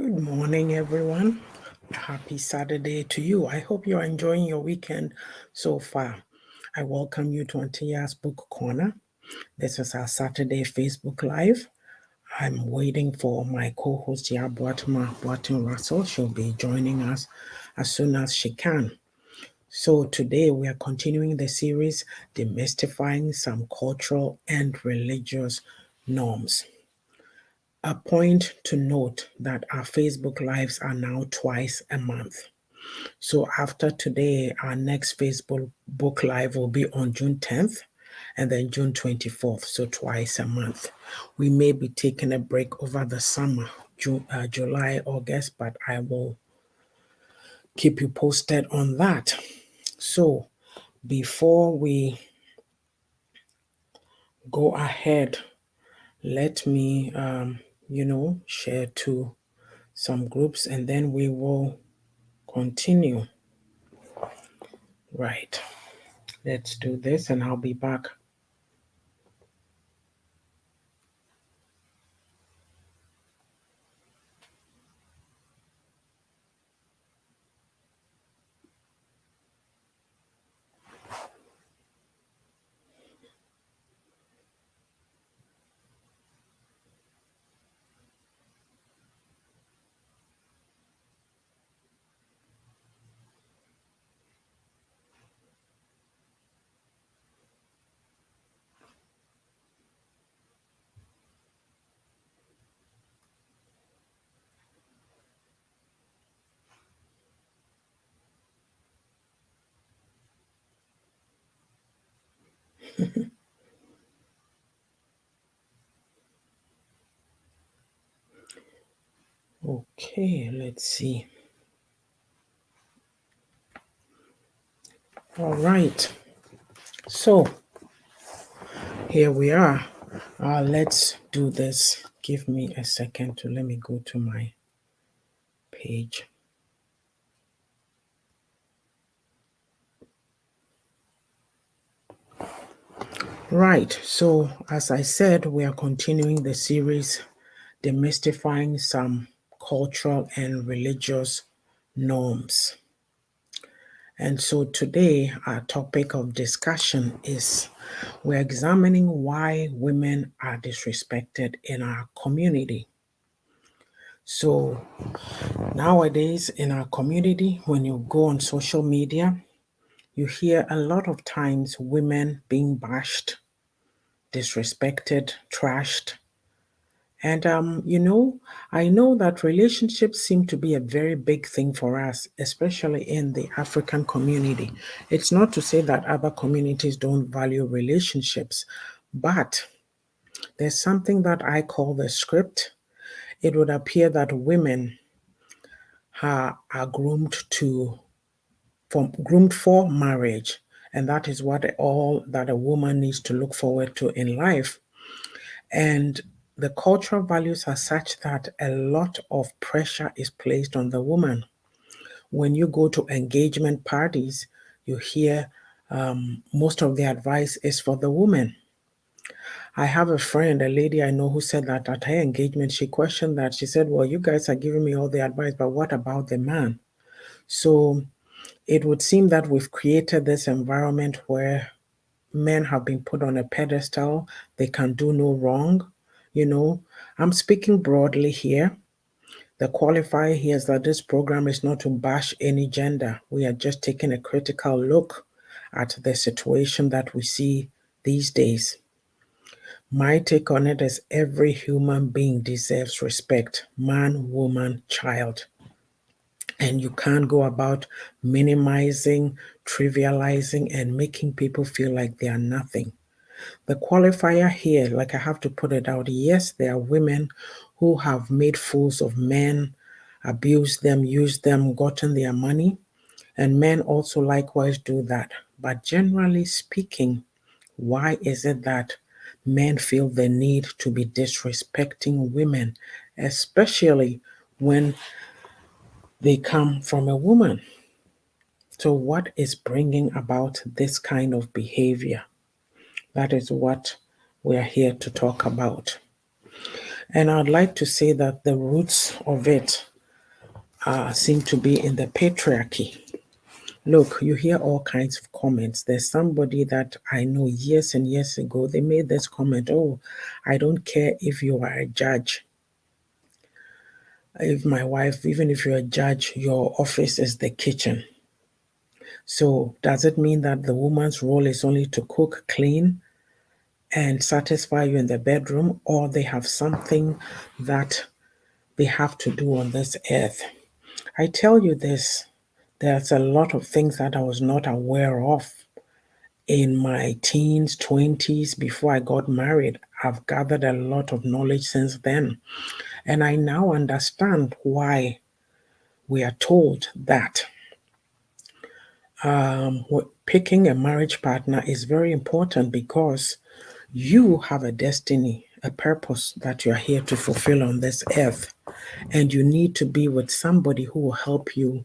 Good morning, everyone. Happy Saturday to you. I hope you're enjoying your weekend so far. I welcome you to Auntie Yaa'S Book Corner. This is our Saturday Facebook Live. I'm waiting for my co-host Boatin Russell. She'll be joining us as soon as she can. So today we are continuing the series Demystifying Some Cultural and Religious Norms. A point to note that our Facebook Lives are now twice a month. So after today, our next Facebook book live will be on June 10th and then June 24th, so twice a month. We may be taking a break over the summer, July, August, but I will keep you posted on that. So before we go ahead, let me, share to some groups and then we will continue. Right. Let's do this and I'll be back. Okay, let's see. All right. So here we are. Let's do this. Give me a second to let me go to my page. Right. So as I said, we are continuing the series Demystifying Some Cultural and Religious Norms. And so today, our topic of discussion is we're examining why women are disrespected in our community. So nowadays in our community, when you go on social media, you hear a lot of times women being bashed, disrespected, trashed. And, I know that relationships seem to be a very big thing for us, especially in the African community. It's not to say that other communities don't value relationships, but there's something that I call the script. It would appear that women are groomed for marriage, and that is what all that a woman needs to look forward to in life. And the cultural values are such that a lot of pressure is placed on the woman. When you go to engagement parties, you hear most of the advice is for the woman. I have a friend, a lady I know, who said that at her engagement, she questioned that. She said, well, you guys are giving me all the advice, but what about the man? So it would seem that we've created this environment where men have been put on a pedestal. They can do no wrong. I'm speaking broadly here. The qualifier here is that this program is not to bash any gender. We are just taking a critical look at the situation that we see these days. My take on it is every human being deserves respect, man, woman, child. And you can't go about minimizing, trivializing, and making people feel like they are nothing. The qualifier here, like I have to put it out, yes, there are women who have made fools of men, abused them, used them, gotten their money, and men also likewise do that. But generally speaking, why is it that men feel the need to be disrespecting women, especially when they come from a woman? So, what is bringing about this kind of behavior? That is what we are here to talk about. And I'd like to say that the roots of it seem to be in the patriarchy. Look, you hear all kinds of comments. There's somebody that I know years and years ago, they made this comment, oh, I don't care if you are a judge. If my wife, even if you're a judge, your office is the kitchen. So does it mean that the woman's role is only to cook, clean, and satisfy you in the bedroom, or they have something that they have to do on this earth? I tell you this, there's a lot of things that I was not aware of in my teens, 20s, before I got married. I've gathered a lot of knowledge since then. And I now understand why we are told that picking a marriage partner is very important, because you have a destiny, a purpose that you are here to fulfill on this earth. And you need to be with somebody who will help you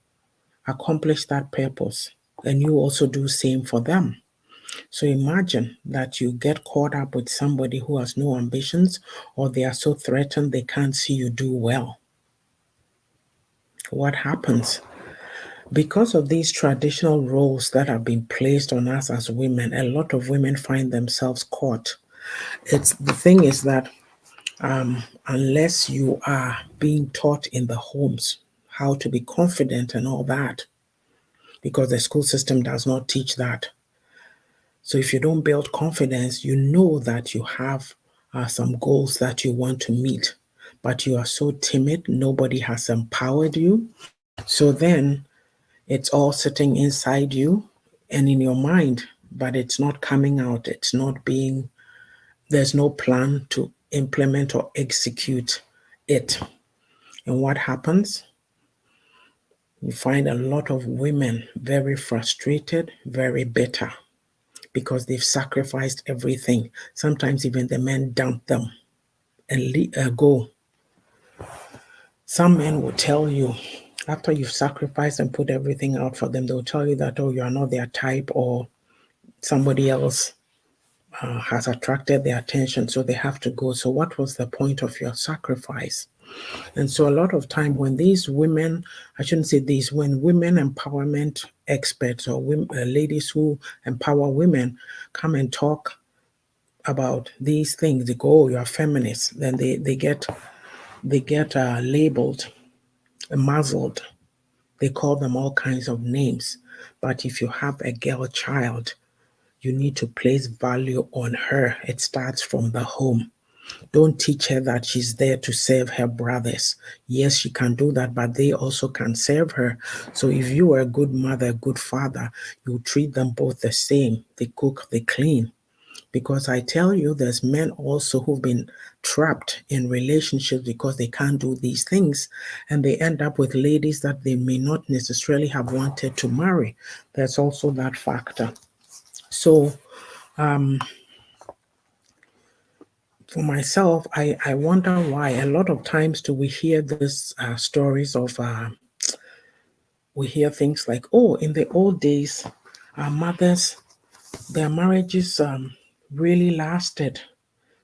accomplish that purpose. And you also do same for them. So imagine that you get caught up with somebody who has no ambitions, or they are so threatened they can't see you do well. What happens? Because of these traditional roles that have been placed on us as women, a lot of women find themselves caught. The thing is that unless you are being taught in the homes how to be confident and all that, because the school system does not teach that. So if you don't build confidence, you know that you have some goals that you want to meet, but you are so timid, nobody has empowered you. So then it's all sitting inside you and in your mind, but it's not coming out. It's not being, there's no plan to implement or execute it. And what happens? You find a lot of women very frustrated, very bitter, because they've sacrificed everything. Sometimes even the men dump them and go. Some men will tell you, after you've sacrificed and put everything out for them, they'll tell you that, oh, you are not their type, or somebody else has attracted their attention, so they have to go. So what was the point of your sacrifice? And so a lot of time when these women, I shouldn't say these, when women empowerment experts or women, ladies who empower women come and talk about these things, they go, oh, you're feminists. Then they get labeled, muzzled. They call them all kinds of names. But if you have a girl child, you need to place value on her. It starts from the home. Don't teach her that she's there to serve her brothers. Yes, she can do that, but they also can serve her. So if you are a good mother, a good father, you treat them both the same. They cook, they clean. Because I tell you, there's men also who've been trapped in relationships because they can't do these things, and they end up with ladies that they may not necessarily have wanted to marry. There's also that factor. So for myself, I wonder why a lot of times do we hear these stories of, we hear things like, oh, in the old days, our mothers, their marriages really lasted.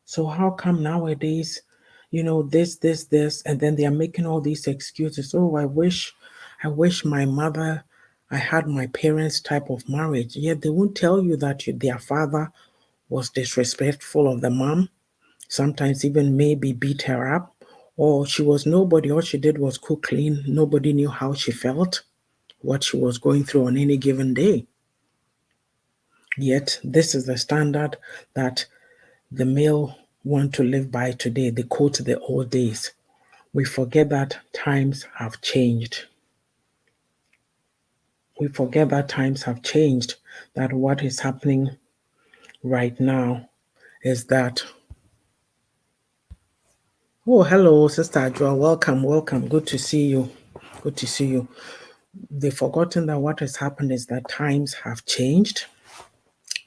So how come nowadays, this, and then they are making all these excuses. Oh, I wish my mother, I had my parents' type of marriage. Yet they won't tell you that their father was disrespectful of the mom, sometimes even maybe beat her up, or she was nobody. All she did was cook, clean. Nobody knew how she felt, what she was going through on any given day. Yet this is the standard that the male want to live by today. They quote the old days. We forget that times have changed. We forget that times have changed, that what is happening right now is that, oh, hello, Sister Joa, welcome, welcome, good to see you, good to see you. They've forgotten that what has happened is that times have changed,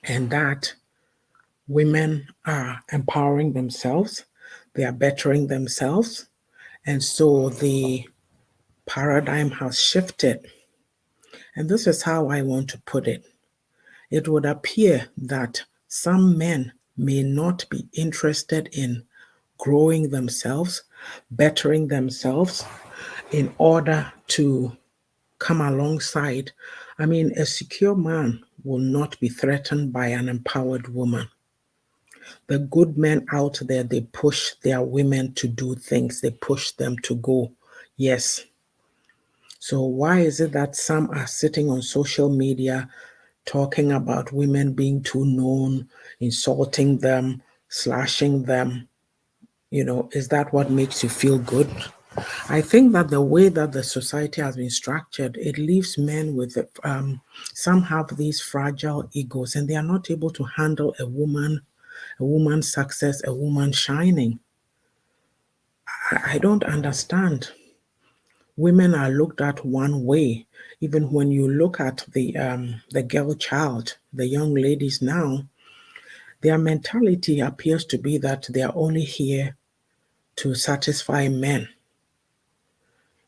and that women are empowering themselves, they are bettering themselves, and so the paradigm has shifted. And this is how I want to put it. It would appear that some men may not be interested in growing themselves, bettering themselves, in order to come alongside. I mean, a secure man will not be threatened by an empowered woman. The good men out there, they push their women to do things, they push them to go. Yes. So, why is it that some are sitting on social media talking about women being too known, insulting them, slashing them? Is that what makes you feel good? I think that the way that the society has been structured, it leaves men with some have these fragile egos and they are not able to handle a woman's success, a woman shining. I don't understand. Women are looked at one way. Even when you look at the girl child, the young ladies now, their mentality appears to be that they are only here to satisfy men.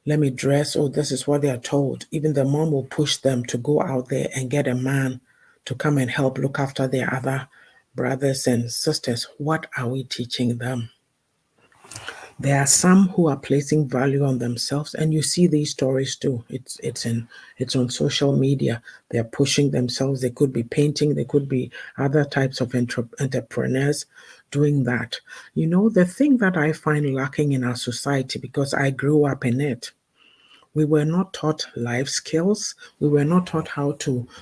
Let me dress. Oh, this is what they are told. Even the mom will push them to go out there and get a man to come and help look after their other brothers and sisters. What are we teaching them? There are some who are placing value on themselves, and you see these stories too. It's on social media. They're pushing themselves. They could be painting. They could be other types of entrepreneurs doing that. The thing that I find lacking in our society, because I grew up in it, we were not taught life skills. We were not taught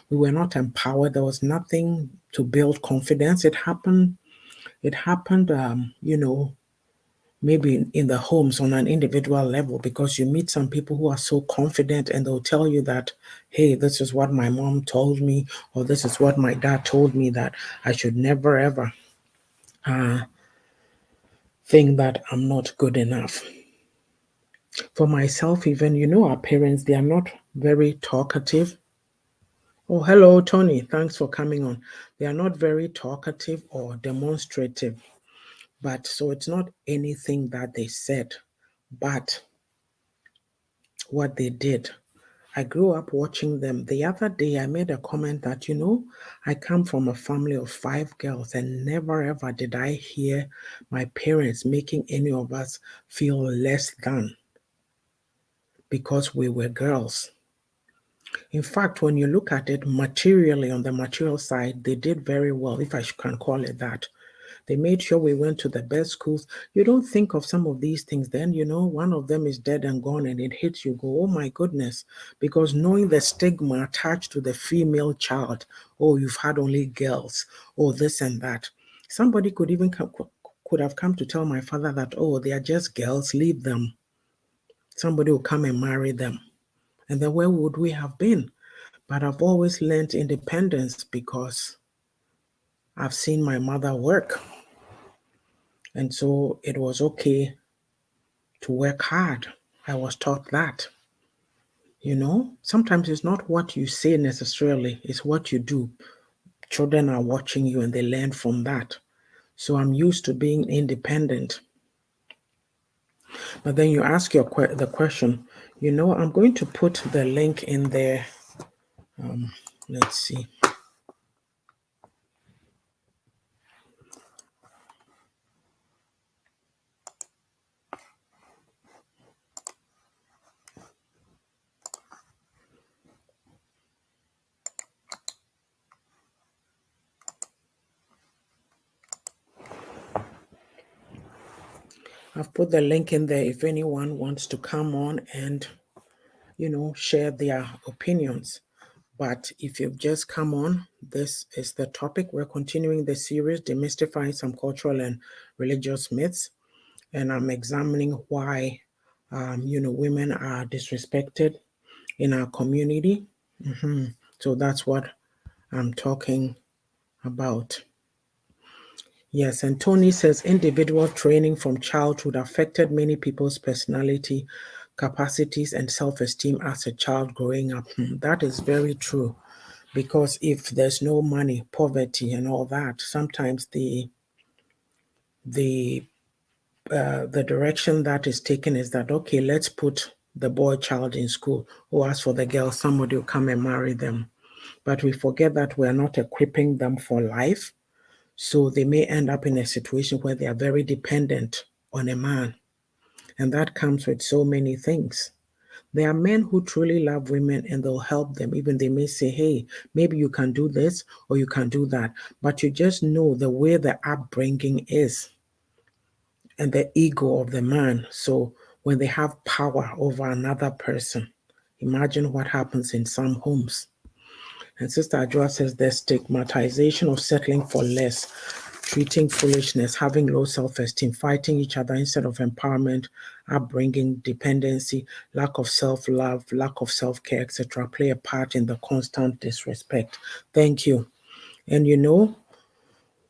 we were not empowered. There was nothing to build confidence. It happened, maybe in the homes on an individual level, because you meet some people who are so confident and they'll tell you that, hey, this is what my mom told me, or this is what my dad told me, that I should never ever think that I'm not good enough. For myself, even, our parents, they are not very talkative. Oh, hello, Tony. Thanks for coming on. They are not very talkative or demonstrative, but so it's not anything that they said, but what they did. I grew up watching them. The other day, I made a comment that, I come from a family of 5 girls, and never ever did I hear my parents making any of us feel less than because we were girls. In fact, when you look at it materially, on the material side, they did very well, if I can call it that. They made sure we went to the best schools. You don't think of some of these things, then, one of them is dead and gone, and it hits you, go, oh my goodness. Because knowing the stigma attached to the female child, oh, you've had only girls, oh, this and that. Somebody could have come to tell my father that, oh, they are just girls, leave them. Somebody will come and marry them. And then where would we have been? But I've always learned independence because I've seen my mother work. And so it was okay to work hard. I was taught that. Sometimes it's not what you say necessarily, it's what you do. Children are watching you and they learn from that. So I'm used to being independent. But then you ask the question, I'm going to put the link in there. Let's see. I've put the link in there if anyone wants to come on and, share their opinions. But if you've just come on, this is the topic. We're continuing the series, Demystifying Some Cultural and Religious Myths. And I'm examining why, women are disrespected in our community. So that's what I'm talking about. Yes, and Tony says individual training from childhood affected many people's personality, capacities, and self esteem as a child growing up. That is very true. Because if there's no money, poverty, and all that, sometimes the the direction that is taken is that, okay, let's put the boy child in school. Or as for the girl, somebody will come and marry them. But we forget that we're not equipping them for life. So they may end up in a situation where they are very dependent on a man. And that comes with so many things. There are men who truly love women and they'll help them. Even they may say, hey, maybe you can do this or you can do that. But you just know the way the upbringing is and the ego of the man. So when they have power over another person, imagine what happens in some homes. And Sister Ajua says the stigmatization of settling for less, treating foolishness, having low self-esteem, fighting each other instead of empowerment, upbringing, dependency, lack of self-love, lack of self-care, etc., play a part in the constant disrespect. Thank you. And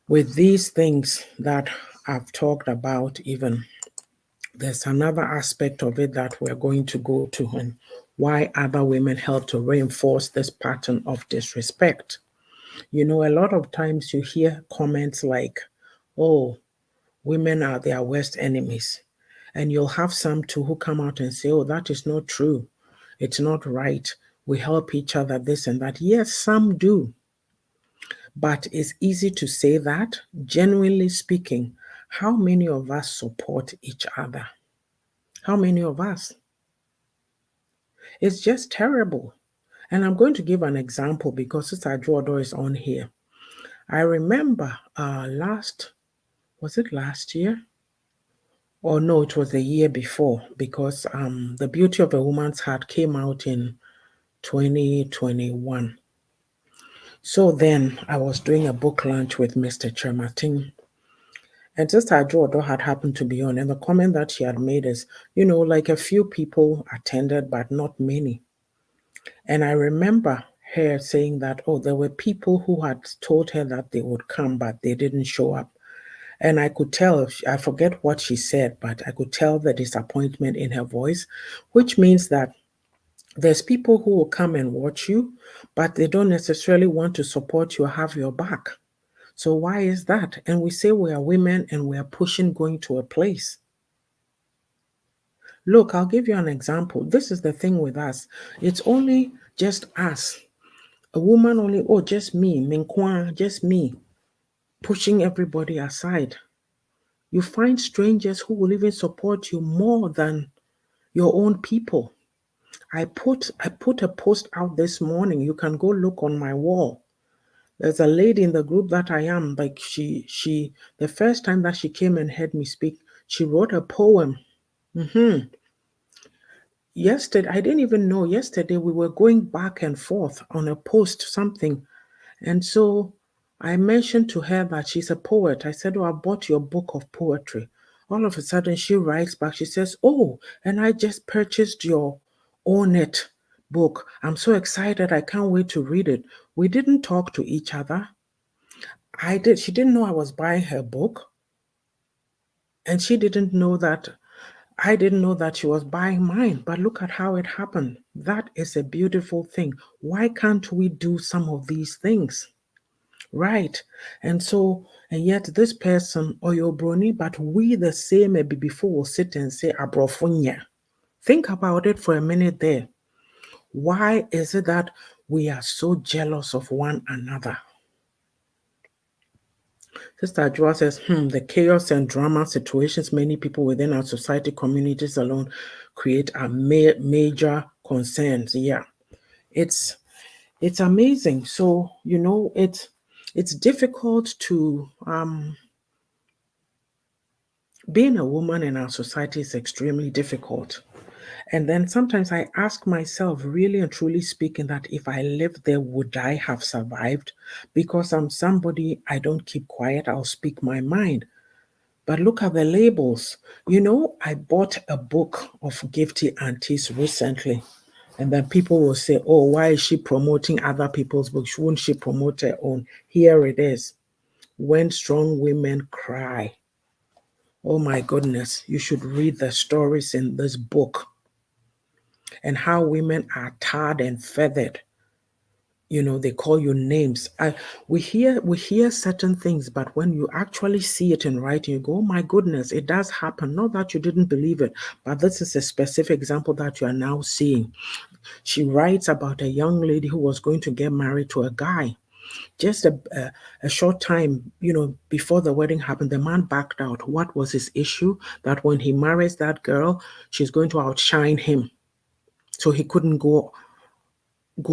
with these things that I've talked about, even there's another aspect of it that we're going to go to, and why other women help to reinforce this pattern of disrespect. A lot of times you hear comments like, oh, women are their worst enemies. And you'll have some too who come out and say, oh, that is not true. It's not right. We help each other, this and that. Yes, some do. But it's easy to say that. Genuinely speaking, how many of us support each other? How many of us? It's just terrible. And I'm going to give an example because Sister Jodo is on here. I remember was it last year? Or no, it was the year before because The Beauty of a Woman's Heart came out in 2021. So then I was doing a book launch with Mr. Chermatin. And Sister Ajodo had happened to be on. And the comment that she had made is, like a few people attended, but not many. And I remember her saying that, oh, there were people who had told her that they would come, but they didn't show up. And I could tell, I forget what she said, but I could tell the disappointment in her voice, which means that there's people who will come and watch you, but they don't necessarily want to support you or have your back. So why is that? And we say we are women and we are pushing going to a place. Look, I'll give you an example. This is the thing with us. It's only just us. A woman only, oh, just me, Minkwa, just me, pushing everybody aside. You find strangers who will even support you more than your own people. I put a post out this morning. You can go look on my wall. There's a lady in the group that I am, like she the first time that she came and heard me speak, she wrote a poem. Yesterday, I didn't even know. Yesterday, we were going back and forth on a post, something. And so I mentioned to her that she's a poet. I said, oh, I bought your book of poetry. All of a sudden, she writes back. She says, oh, and I just purchased your Own It book. I'm so excited. I can't wait to read it. We didn't talk to each other. She didn't know I was buying her book. And she didn't know that I didn't know that she was buying mine, but look at how it happened. That is a beautiful thing. Why can't we do some of these things? Right. And yet this person, or your brony, but we the same maybe before will sit and say abrofunya. Think about it for a minute there. Why is it that we are so jealous of one another? Sister Joa says, the chaos and drama situations many people within our society communities alone create are major concerns. Yeah, it's amazing. So it's difficult to being a woman in our society is extremely difficult. And then sometimes I ask myself, really and truly speaking, that if I lived there, would I have survived? Because I'm somebody, I don't keep quiet, I'll speak my mind. But look at the labels. I bought a book of Gifty Aunties recently. And then people will say, oh, why is she promoting other people's books? Wouldn't she promote her own? Here it is. When Strong Women Cry. Oh my goodness, you should read the stories in this book and how women are tarred and feathered. They call you names. We hear certain things, but when you actually see it in writing, you go, oh my goodness, it does happen. Not that you didn't believe it, but this is a specific example that you are now seeing. She writes about a young lady who was going to get married to a guy. Just a short time, before the wedding happened, the man backed out. What was his issue? That when he marries that girl, she's going to outshine him. so he couldn't go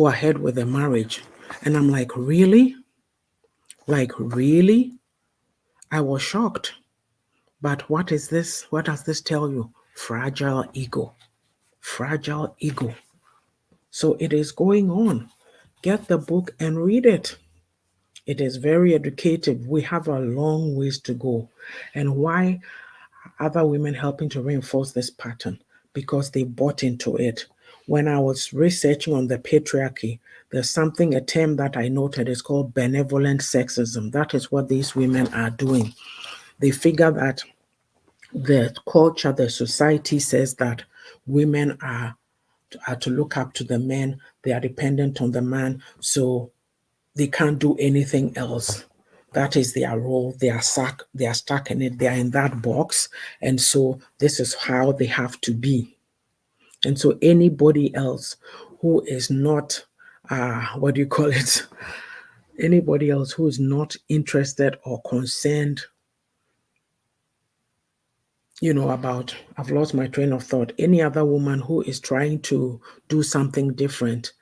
ahead with the marriage. And I'm like, really? Like, really? I was shocked. But what is this? What does this tell you? Fragile ego. Fragile ego. So it is going on. Get the book and read it. It is very educative. We have a long ways to go. And why other women helping to reinforce this pattern? Because they bought into it. When I was researching on the patriarchy, there's something, a term that I noted is called benevolent sexism. That is what these women are doing. They figure that the culture, the society says that women are to look up to the men, they are dependent on the man, so they can't do anything else. That is their role. They are stuck in it. They are in that box. And so this is how they have to be. And so anybody else who is not, what do you call it? Anybody else who is not interested or concerned, about, I've lost my train of thought. Any other woman who is trying to do something different,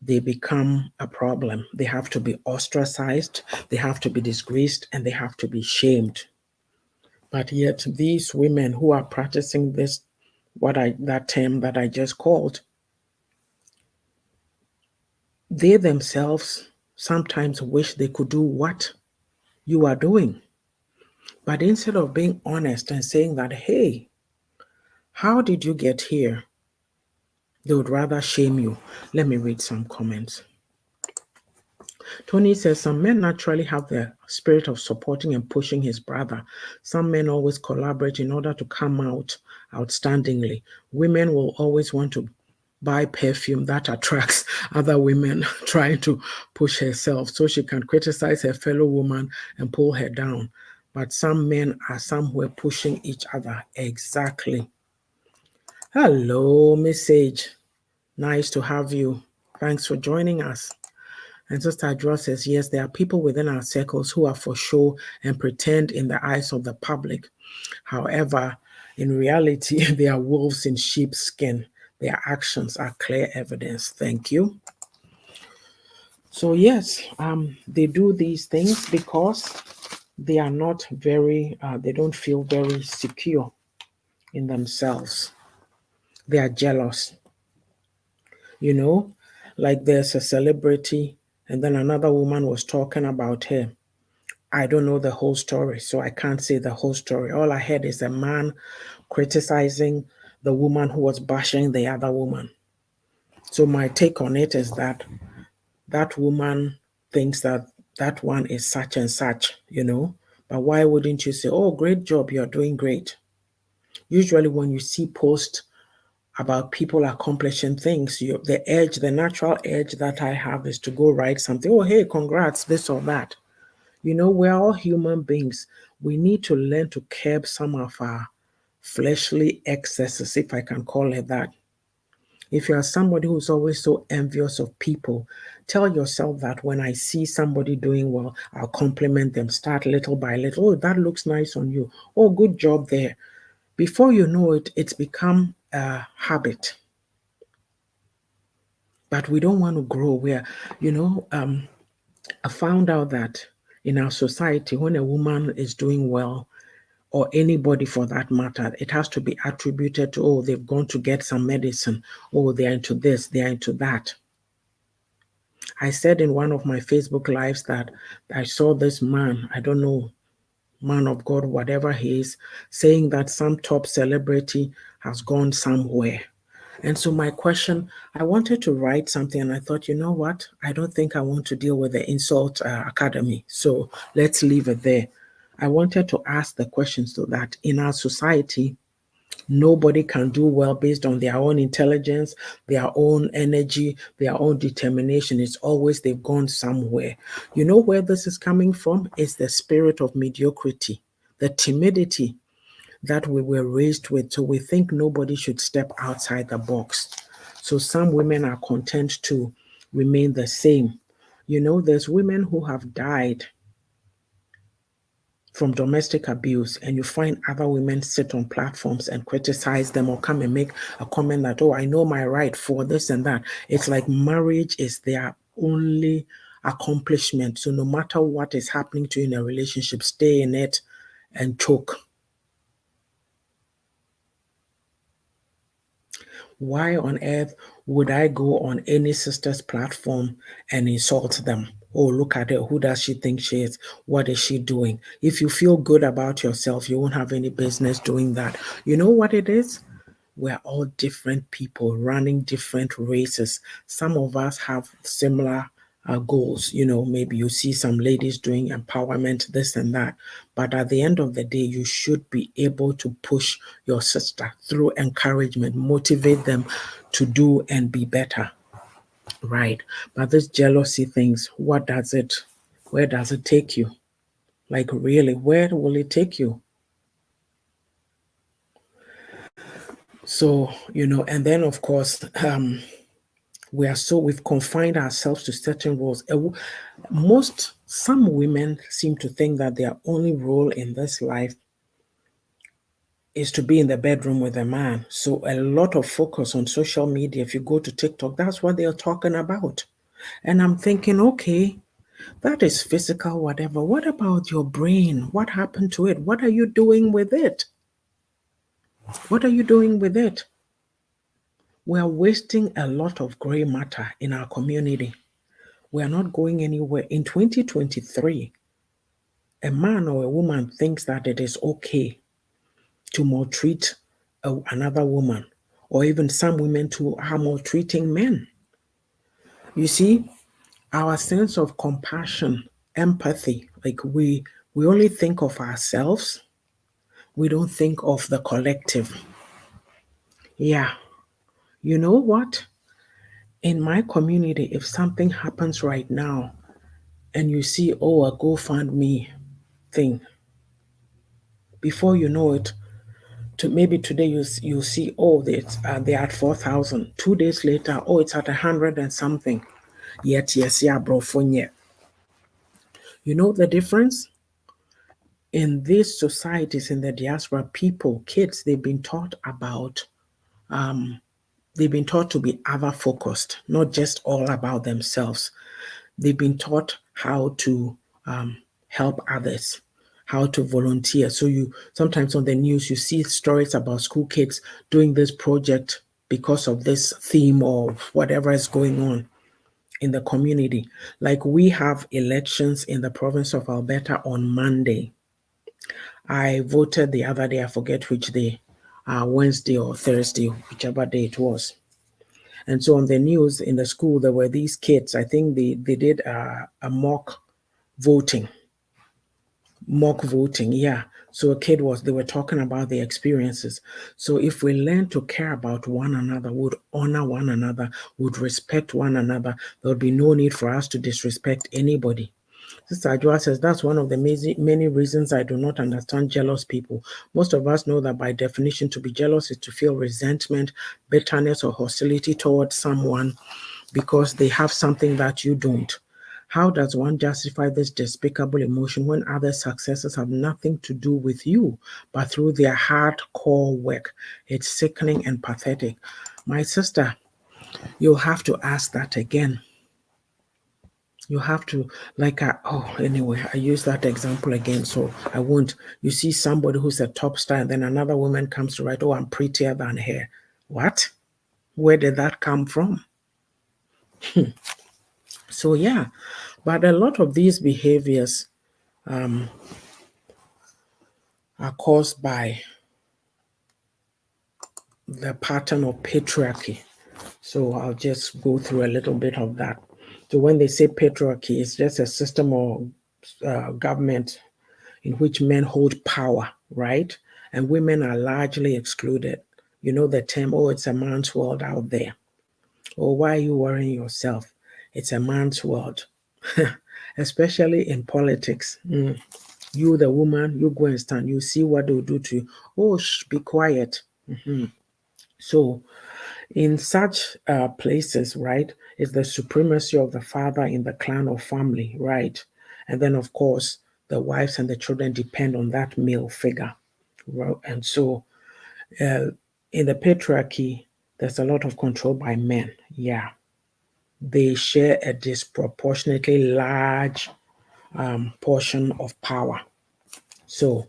they become a problem. They have to be ostracized, they have to be disgraced, and they have to be shamed. But yet these women who are practicing this, that term that I just called, they themselves sometimes wish they could do what you are doing. But instead of being honest and saying that, hey, how did you get here? They would rather shame you. Let me read some comments. Tony says some men naturally have the spirit of supporting and pushing his brother. Some men always collaborate in order to come out outstandingly. Women will always want to buy perfume that attracts other women trying to push herself so she can criticize her fellow woman and pull her down. But some men are somewhere pushing each other. Exactly. Hello, Miss Sage. Nice to have you. Thanks for joining us. And Sister Adra says, yes, there are people within our circles who are for show and pretend in the eyes of the public. However, in reality, they are wolves in sheep's skin. Their actions are clear evidence. Thank you. So yes, they do these things because they are not very, they don't feel very secure in themselves. They are jealous. Like there's a celebrity, and then another woman was talking about her. I don't know the whole story, so I can't say the whole story. All I heard is a man criticizing the woman who was bashing the other woman. So my take on it is that that woman thinks that that one is such and such, But why wouldn't you say, oh, great job, you're doing great? Usually when you see posts about people accomplishing things, the natural edge that I have is to go write something. Oh, hey, congrats, this or that. We're all human beings. We need to learn to curb some of our fleshly excesses, if I can call it that. If you are somebody who's always so envious of people, tell yourself that when I see somebody doing well, I'll compliment them. Start little by little. Oh, that looks nice on you. Oh, good job there. Before you know it, it's become a habit. But we don't want to grow where, I found out that in our society, when a woman is doing well, or anybody for that matter, it has to be attributed to, oh, they've gone to get some medicine, oh, they're into this, they're into that. I said in one of my Facebook lives that I saw this man, I don't know, man of God, whatever he is, saying that some top celebrity has gone somewhere. And so my question, I wanted to write something and I thought, you know what? I don't think I want to deal with the insult academy. So let's leave it there. I wanted to ask the question so that in our society, nobody can do well based on their own intelligence, their own energy, their own determination. It's always they've gone somewhere. You know where this is coming from? It's the spirit of mediocrity, the timidity that we were raised with. So we think nobody should step outside the box. So some women are content to remain the same. There's women who have died from domestic abuse, and you find other women sit on platforms and criticize them or come and make a comment that, oh, I know my right for this and that. It's like marriage is their only accomplishment. So no matter what is happening to you in a relationship, stay in it and choke. Why on earth would I go on any sister's platform and insult them? Oh, look at her. Who does she think she is? What is she doing? If you feel good about yourself, you won't have any business doing that. You know what it is? We're all different people running different races. Some of us have similar goals. Maybe you see some ladies doing empowerment, this and that. But at the end of the day, you should be able to push your sister through encouragement, motivate them to do and be better. Right. But this jealousy things, where does it take you? Like, really, where will it take you? So, and then of course, we've confined ourselves to certain roles. Some women seem to think that their only role in this life is to be in the bedroom with a man. So a lot of focus on social media. If you go to TikTok, that's what they're talking about. And I'm thinking, okay, that is physical, whatever. What about your brain? What happened to it? What are you doing with it? What are you doing with it? We are wasting a lot of gray matter in our community. We are not going anywhere. In 2023, a man or a woman thinks that it is okay to maltreat another woman, or even some women to are maltreating men. You see, our sense of compassion, empathy, like we only think of ourselves. We don't think of the collective. Yeah. You know what? In my community, if something happens right now and you see, oh, a GoFundMe thing, before you know it, maybe today you see, oh, they're at 4,000. 2 days later, oh, it's at 100 and something. Yet, yes, yeah, bro, yet. You know the difference? In these societies, in the diaspora, people, kids, they've been taught to be other focused, not just all about themselves. They've been taught how to help others, how to volunteer. So you sometimes on the news you see stories about school kids doing this project because of this theme or whatever is going on in the community. Like we have elections in the province of Alberta on Monday. I voted the other day, I forget which day, Wednesday or Thursday, whichever day it was. And so on the news in the school, there were these kids. I think they did a voting, mock voting. Yeah. So they were talking about their experiences. So if we learn to care about one another, would honor one another, would respect one another, there would be no need for us to disrespect anybody. Sister Ajua says that's one of the many reasons I do not understand jealous people. Most of us know that by definition, to be jealous is to feel resentment, bitterness, or hostility towards someone because they have something that you don't. How does one justify this despicable emotion when other successes have nothing to do with you, but through their hardcore work? It's sickening and pathetic. My sister, you'll have to ask that again. You have to, anyway, I use that example again, so I won't. You see somebody who's a top star, and then another woman comes to write, oh, I'm prettier than her. What? Where did that come from? So, yeah, but a lot of these behaviors are caused by the pattern of patriarchy. So, I'll just go through a little bit of that. So, when they say patriarchy, it's just a system or government in which men hold power, right? And women are largely excluded. You know the term, oh, it's a man's world out there. Or why are you worrying yourself? It's a man's world, especially in politics. You, the woman, you go and stand. You see what they'll do to you. Oh, be quiet. So, in such places, right, is the supremacy of the father in the clan or family, right? And then, of course, the wives and the children depend on that male figure. And so in the patriarchy, there's a lot of control by men. Yeah. They share a disproportionately large portion of power. So,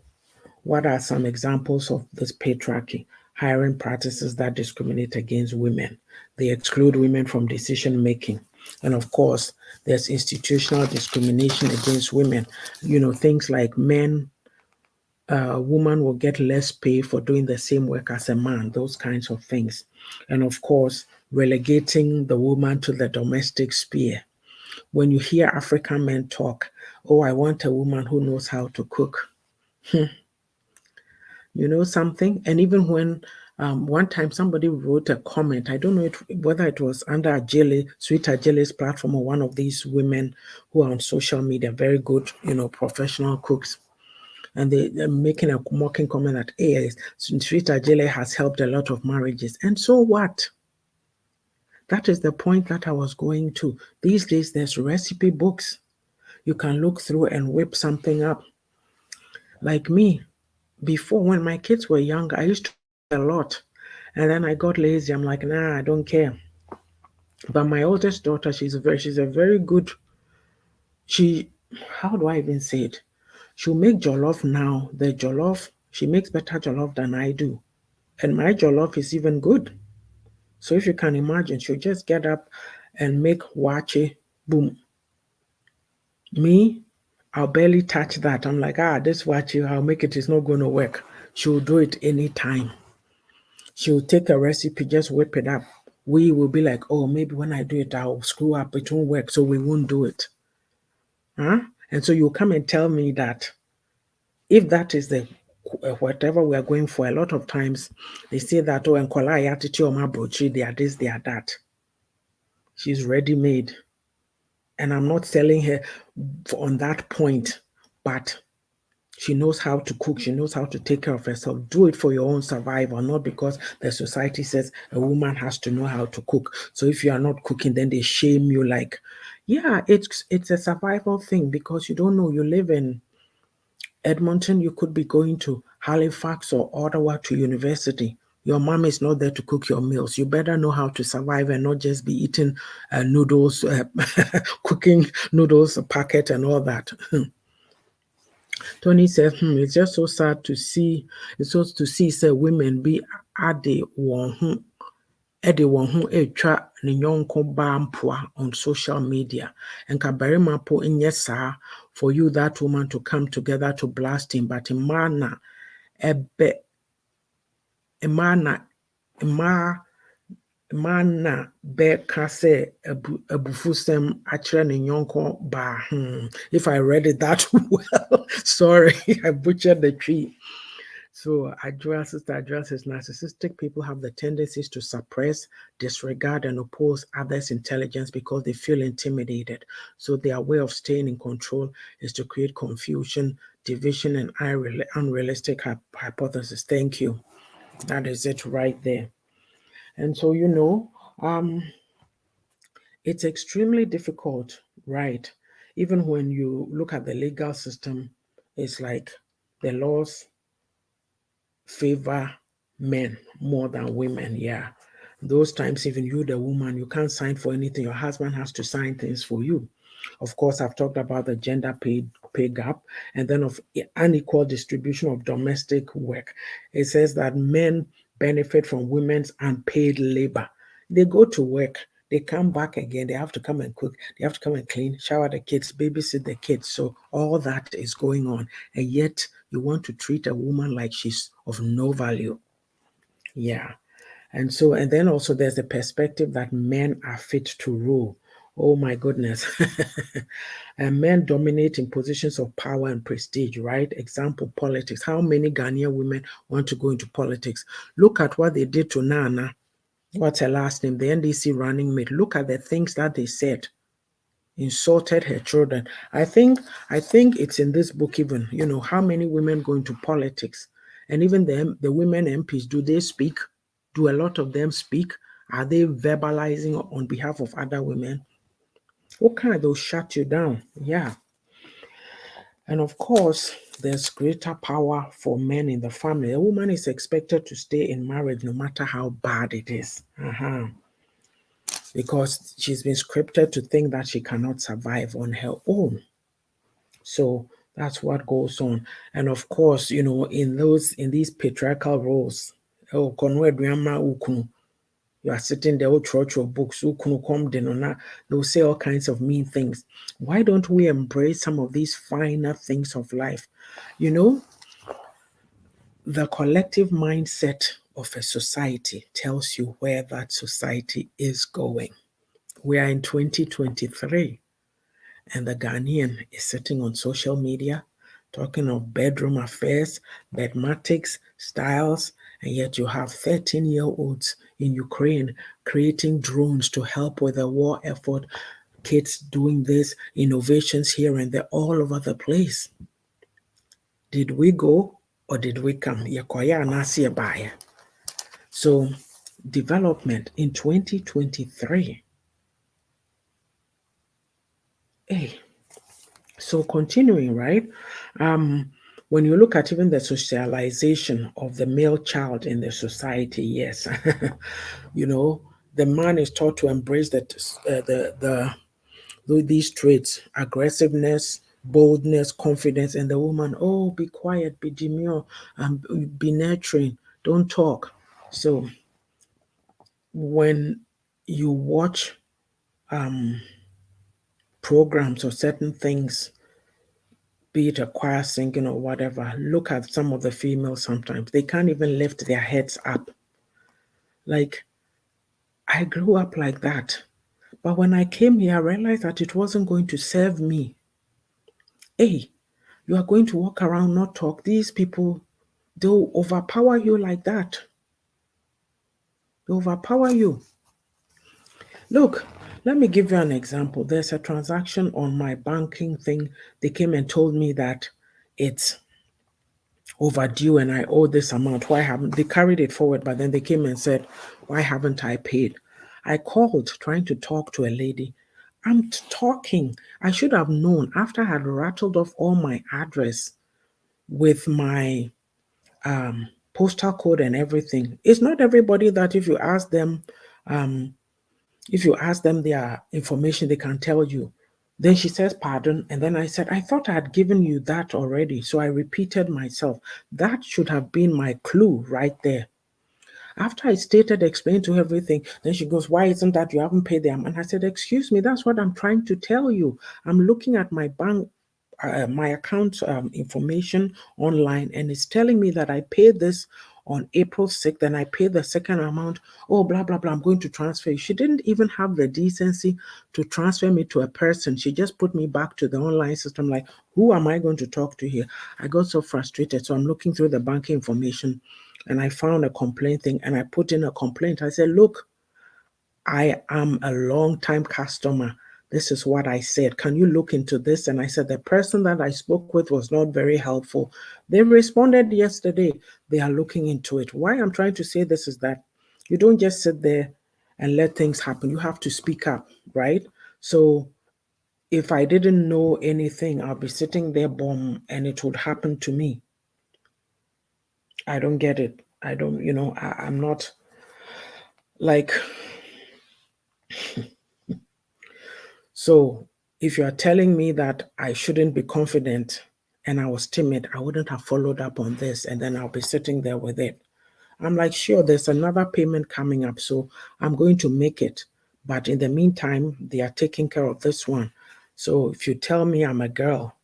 what are some examples of this patriarchy? Hiring practices that discriminate against women. They exclude women from decision making. And of course, there's institutional discrimination against women. Things like a woman will get less pay for doing the same work as a man, those kinds of things. And of course, relegating the woman to the domestic sphere. When you hear African men talk, oh, I want a woman who knows how to cook. You know something? And even when one time somebody wrote a comment, I don't know whether it was under Sweet Ajele's platform or one of these women who are on social media, very good, professional cooks. And they're making a mocking comment that, hey, Sweet Ajele has helped a lot of marriages. And so what? That is the point that I was going to. These days, there's recipe books. You can look through and whip something up. Like me, before when my kids were young, I used to cook a lot. And then I got lazy. I'm like, nah, I don't care. But my oldest daughter, she's a very good, how do I even say it? She'll make jollof now. The jollof, she makes better jollof than I do. And my jollof is even good. So if you can imagine, she'll just get up and make wache, boom. Me, I'll barely touch that. I'm like, this wache, I'll make it, it's not going to work. She'll do it anytime. She'll take a recipe, just whip it up. We will be like, oh, maybe when I do it, I'll screw up. It won't work, so we won't do it. And so you come and tell me that if that is the whatever we are going for, a lot of times they say that, oh, and kola attitude or my brochi, they are this, they are that. She's ready made. And I'm not selling her on that point, but she knows how to cook. She knows how to take care of herself. Do it for your own survival, not because the society says a woman has to know how to cook. So if you are not cooking, then they shame you like, yeah, it's a survival thing because you don't know. You live in Edmonton, you could be going to Halifax or Ottawa to university. Your mom is not there to cook your meals. You better know how to survive and not just be eating noodles, cooking noodles, a packet and all that. Tony said, it's just so sad to see. It's so to see say women be ade wɔn ho etwa ne nyɔnko baa mpoa on social media. Nka barima po nyɛ saa for you that woman to come together to blast him, but mmaa na bɛka sɛ abufusɛm akyerɛ ne nyɔnko baa. If I read it that well, sorry, I butchered the tree. So Sister Adjoa says, narcissistic people have the tendencies to suppress, disregard, and oppose others' intelligence because they feel intimidated. So their way of staying in control is to create confusion, division, and unrealistic hypothesis. Thank you. That is it right there. And so, it's extremely difficult, right? Even when you look at the legal system, it's like the laws favor men more than women. Yeah. Those times, even you, the woman, you can't sign for anything. Your husband has to sign things for you. Of course, I've talked about the gender pay gap and then of unequal distribution of domestic work. It says that men benefit from women's unpaid labor. They go to work, they come back again, they have to come and cook, they have to come and clean, shower the kids, babysit the kids. So all that is going on. And yet you want to treat a woman like she's of no value. Yeah. And then also there's the perspective that men are fit to rule. Oh my goodness. And men dominate in positions of power and prestige, right? Example, politics. How many Ghanaian women want to go into politics? Look at what they did to Nana. What's her last name? The NDC running mate. Look at the things that they said. Insulted her children. I think it's in this book even, how many women go into politics? And even the women MPs, do they speak? Do a lot of them speak? Are they verbalizing on behalf of other women? What kind? They'll shut you down. Yeah. And of course, there's greater power for men in the family. A woman is expected to stay in marriage no matter how bad it is. Because she's been scripted to think that she cannot survive on her own. So that's what goes on. And of course, in these patriarchal roles, oh, you are sitting there with church of books, they'll say all kinds of mean things. Why don't we embrace some of these finer things of life? The collective mindset of a society tells you where that society is going. We are in 2023, and the Ghanaian is sitting on social media talking of bedroom affairs, bedmatics, styles, and yet you have 13-year-olds in Ukraine creating drones to help with the war effort, kids doing this, innovations here and there, all over the place. Did we go or did we come? So, development in 2023. Hey, so continuing, right? When you look at even the socialization of the male child in the society, yes, the man is taught to embrace these traits: aggressiveness, boldness, confidence, and the woman, oh, be quiet, be demure, be nurturing, don't talk. So when you watch programs or certain things, be it a choir singing or whatever, look at some of the females sometimes. They can't even lift their heads up. Like, I grew up like that. But when I came here, I realized that it wasn't going to serve me. Hey, you are going to walk around, not talk. These people, they'll overpower you like that. They overpower you. Look, let me give you an example. There's a transaction on my banking thing. They came and told me that it's overdue and I owe this amount. Why haven't they carried it forward? But then they came and said, why haven't I paid? I called trying to talk to a lady. I'm talking. I should have known after I had rattled off all my address with my postal code and everything. It's not everybody that if you ask them their information, they can tell you. Then she says, pardon. And then I said, I thought I had given you that already. So I repeated myself. That should have been my clue right there. After I stated, explained to her everything, then she goes, why isn't that you haven't paid them? And I said, excuse me, that's what I'm trying to tell you. I'm looking at my bank, my account information online, and it's telling me that I paid this on April 6th, and I paid the second amount. Oh, blah, blah, blah. I'm going to transfer you. She didn't even have the decency to transfer me to a person. She just put me back to the online system. Like, who am I going to talk to here? I got so frustrated. So I'm looking through the banking information and I found a complaint thing and I put in a complaint. I said, look, I am a long time customer. This is what I said. Can you look into this? And I said, the person that I spoke with was not very helpful. They responded yesterday. They are looking into it. Why I'm trying to say this is that you don't just sit there and let things happen. You have to speak up, right? So if I didn't know anything, I'll be sitting there, boom, and it would happen to me. I don't get it. I don't, I'm not like, so if you are telling me that I shouldn't be confident and I was timid, I wouldn't have followed up on this and then I'll be sitting there with it. I'm like, sure, there's another payment coming up, so I'm going to make it. But in the meantime, they are taking care of this one. So if you tell me I'm a girl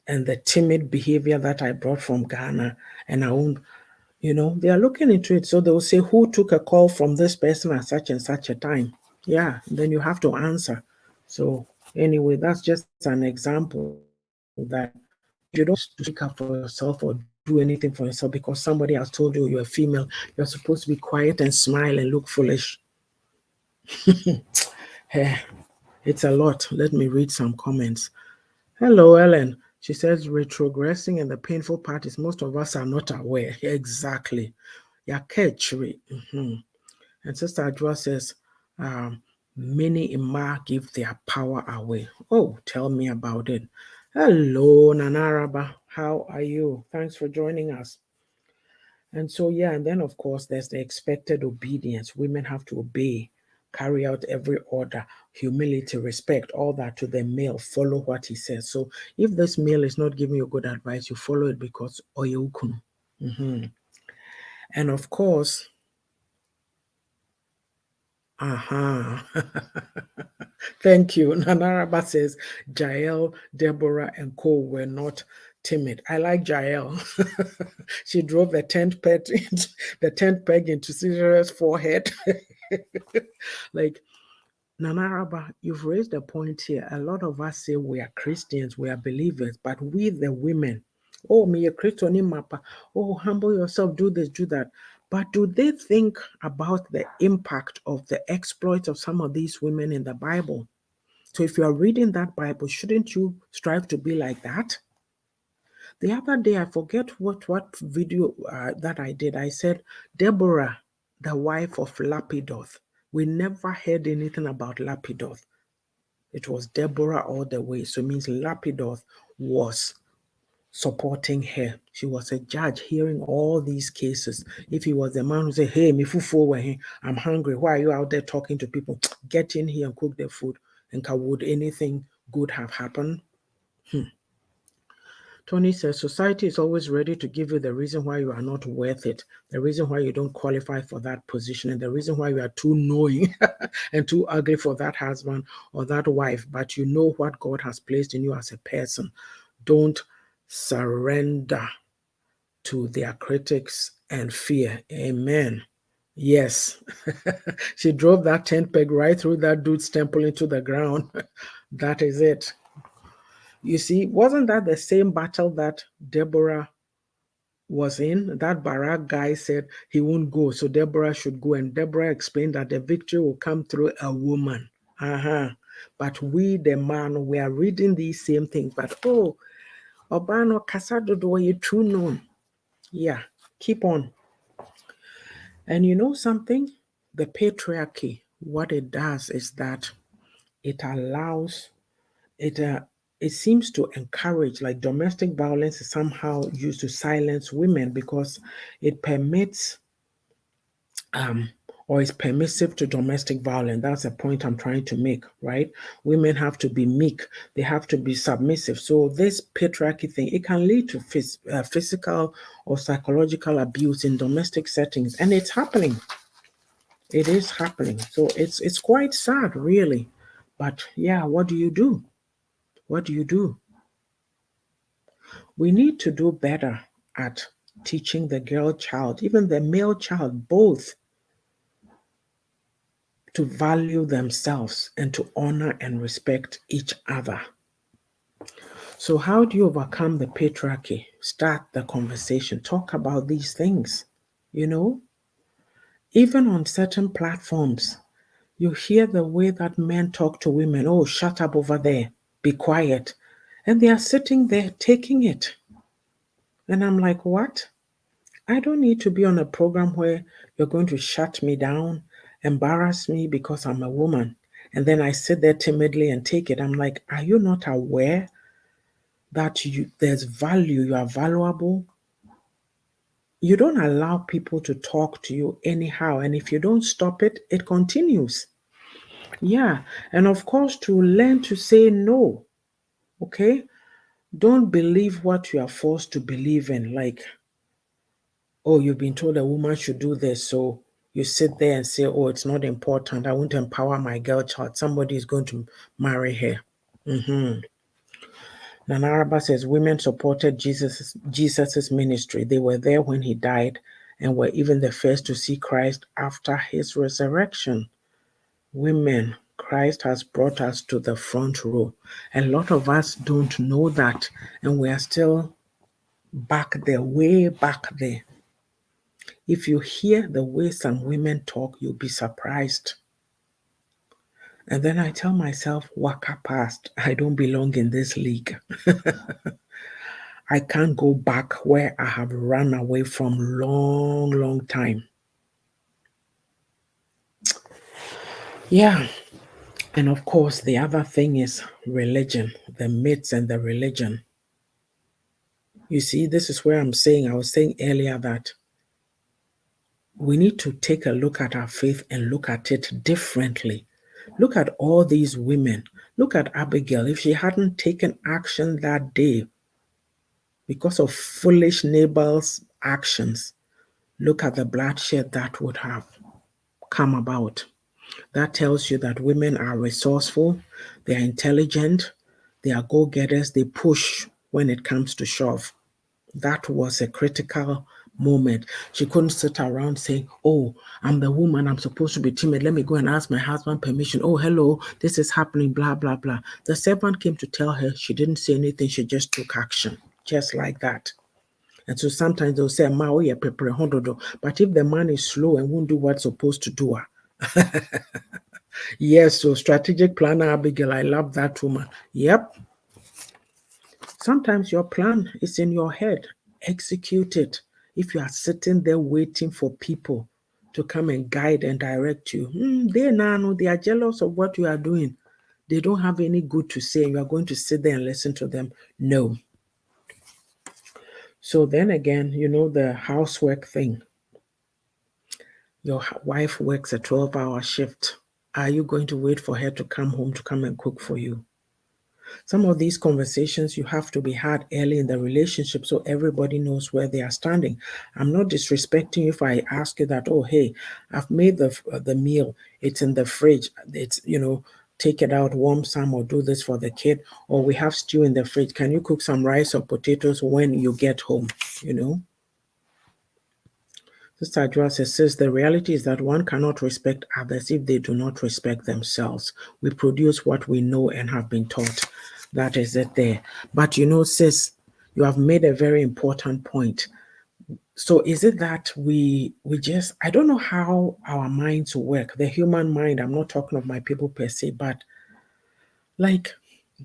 and the timid behavior that I brought from Ghana and I won't, they are looking into it. So they'll say, who took a call from this person at such and such a time? Yeah, then you have to answer. So anyway, that's just an example that you don't speak up for yourself or do anything for yourself because somebody has told you you're a female. You're supposed to be quiet and smile and look foolish. Hey, it's a lot. Let me read some comments. Hello, Ellen. She says retrogressing and the painful part is most of us are not aware. Exactly. Yeah, catchery. And Sister Adwa says, many Ima give their power away. Oh, tell me about it. Hello, Nanaraba. How are you? Thanks for joining us. And so, yeah, and then of course, there's the expected obedience. Women have to obey, carry out every order, humility, respect, all that to the male, follow what he says. So, if this male is not giving you good advice, you follow it because oyeukuno. And of course, thank you. Nanaraba says Jael, Deborah, and Co were not timid. I like Jael. She drove the tent peg into Caesar's forehead. Like, Nanaraba, you've raised a point here. A lot of us say we are Christians, we are believers, but we, the women, oh, me a Christian in mapa, oh, humble yourself, do this, do that. But do they think about the impact of the exploits of some of these women in the Bible? So if you are reading that Bible, shouldn't you strive to be like that? The other day, I forget what video that I did. I said, Deborah, the wife of Lapidoth. We never heard anything about Lapidoth. It was Deborah all the way. So it means Lapidoth was supporting her. She was a judge hearing all these cases. If he was the man who said, hey, I'm hungry. Why are you out there talking to people? Get in here and cook their food. And would anything good have happened? Tony says, society is always ready to give you the reason why you are not worth it, the reason why you don't qualify for that position, and the reason why you are too knowing and too ugly for that husband or that wife. But you know what God has placed in you as a person. Don't surrender to their critics and fear. Amen. Yes. She drove that tent peg right through that dude's temple into the ground. That is it. You see, wasn't that the same battle that Deborah was in? That Barak guy said he won't go, so Deborah should go. And Deborah explained that the victory will come through a woman. But we, the man, we are reading these same things. But Obano Kasadodo, you true known. Yeah, keep on. And you know something? The patriarchy, what it does is that it allows it seems to encourage, like, domestic violence is somehow used to silence women because it permits or is permissive to domestic violence. That's a point I'm trying to make, right? Women have to be meek, they have to be submissive. So this patriarchy thing, it can lead to physical or psychological abuse in domestic settings, and it's happening. It is happening. So it's quite sad, really. But yeah, what do you do? What do you do? We need to do better at teaching the girl child, even the male child, both to value themselves and to honor and respect each other. So, how do you overcome the patriarchy? Start the conversation. Talk about these things. You know, even on certain platforms, you hear the way that men talk to women. Oh, shut up over there, be quiet. And they are sitting there taking it. And I'm like, what? I don't need to be on a program where you're going to shut me down, embarrass me because I'm a woman. And then I sit there timidly and take it. I'm like, are you not aware that there's value, you are valuable? You don't allow people to talk to you anyhow. And if you don't stop it, it continues. Yeah. And of course, to learn to say no. Okay. Don't believe what you are forced to believe in. Like, oh, you've been told a woman should do this, so you sit there and say, oh, it's not important. I won't empower my girl child. Somebody is going to marry her. Nana Araba says women supported Jesus's ministry. They were there when he died and were even the first to see Christ after his resurrection. Women, Christ has brought us to the front row. A lot of us don't know that, and we are still back there, way back there. If you hear the way some women talk, you'll be surprised. And then I tell myself, waka past. I don't belong in this league. I can't go back where I have run away from long, long time. Yeah. And of course, the other thing is religion, the myths and the religion. You see, this is where I was saying earlier that we need to take a look at our faith and look at it differently. Look at all these women. Look at Abigail. If she hadn't taken action that day because of foolish Nabal's actions, look at the bloodshed that would have come about. That tells you that women are resourceful, they are intelligent, they are go getters, they push when it comes to shove. That was a critical moment. She couldn't sit around saying, "Oh, I'm the woman, I'm supposed to be timid. Let me go and ask my husband permission. Oh, hello, this is happening, blah, blah, blah." The servant came to tell her. She didn't say anything, she just took action, just like that. And so sometimes they'll say, "Ma, oh, yeah, prepare, but if the man is slow and won't do what's supposed to do, yes, so strategic planner Abigail, I love that woman. Yep. Sometimes your plan is in your head. Execute it. If you are sitting there waiting for people to come and guide and direct you, they are jealous of what you are doing. They don't have any good to say. You are going to sit there and listen to them. No. So then again, the housework thing. Your wife works a 12-hour shift. Are you going to wait for her to come home to come and cook for you? Some of these conversations you have to be had early in the relationship so everybody knows where they are standing. I'm not disrespecting you if I ask you that, "Oh, hey, I've made the meal. It's in the fridge. It's, take it out, warm some, or do this for the kid. Or we have stew in the fridge. Can you cook some rice or potatoes when you get home?" You know? Sister Adjoa says, the reality is that one cannot respect others if they do not respect themselves. We produce what we know and have been taught. That is it there. But sis, you have made a very important point. So is it that we just, I don't know how our minds work, the human mind, I'm not talking of my people per se, but like,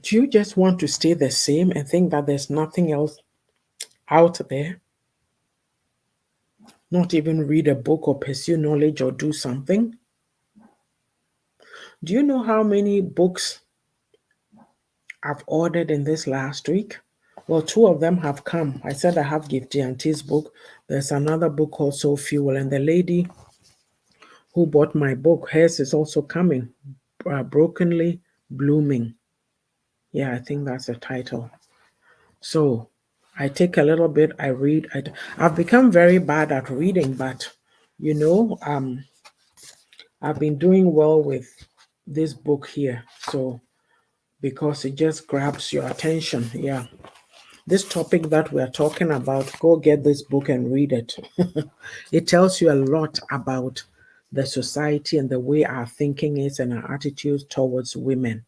do you just want to stay the same and think that there's nothing else out there? Not even read a book or pursue knowledge or do something? Do you know how many books I've ordered in this last week? Well, two of them have come. I said I have Gift Auntie's book. There's another book called Soul Fuel, and the lady who bought my book, hers is also coming. Brokenly Blooming. Yeah, I think that's the title. So I take a little bit, I read. I've become very bad at reading, but I've been doing well with this book here. So because it just grabs your attention. Yeah. This topic that we're talking about, go get this book and read it. It tells you a lot about the society and the way our thinking is and our attitudes towards women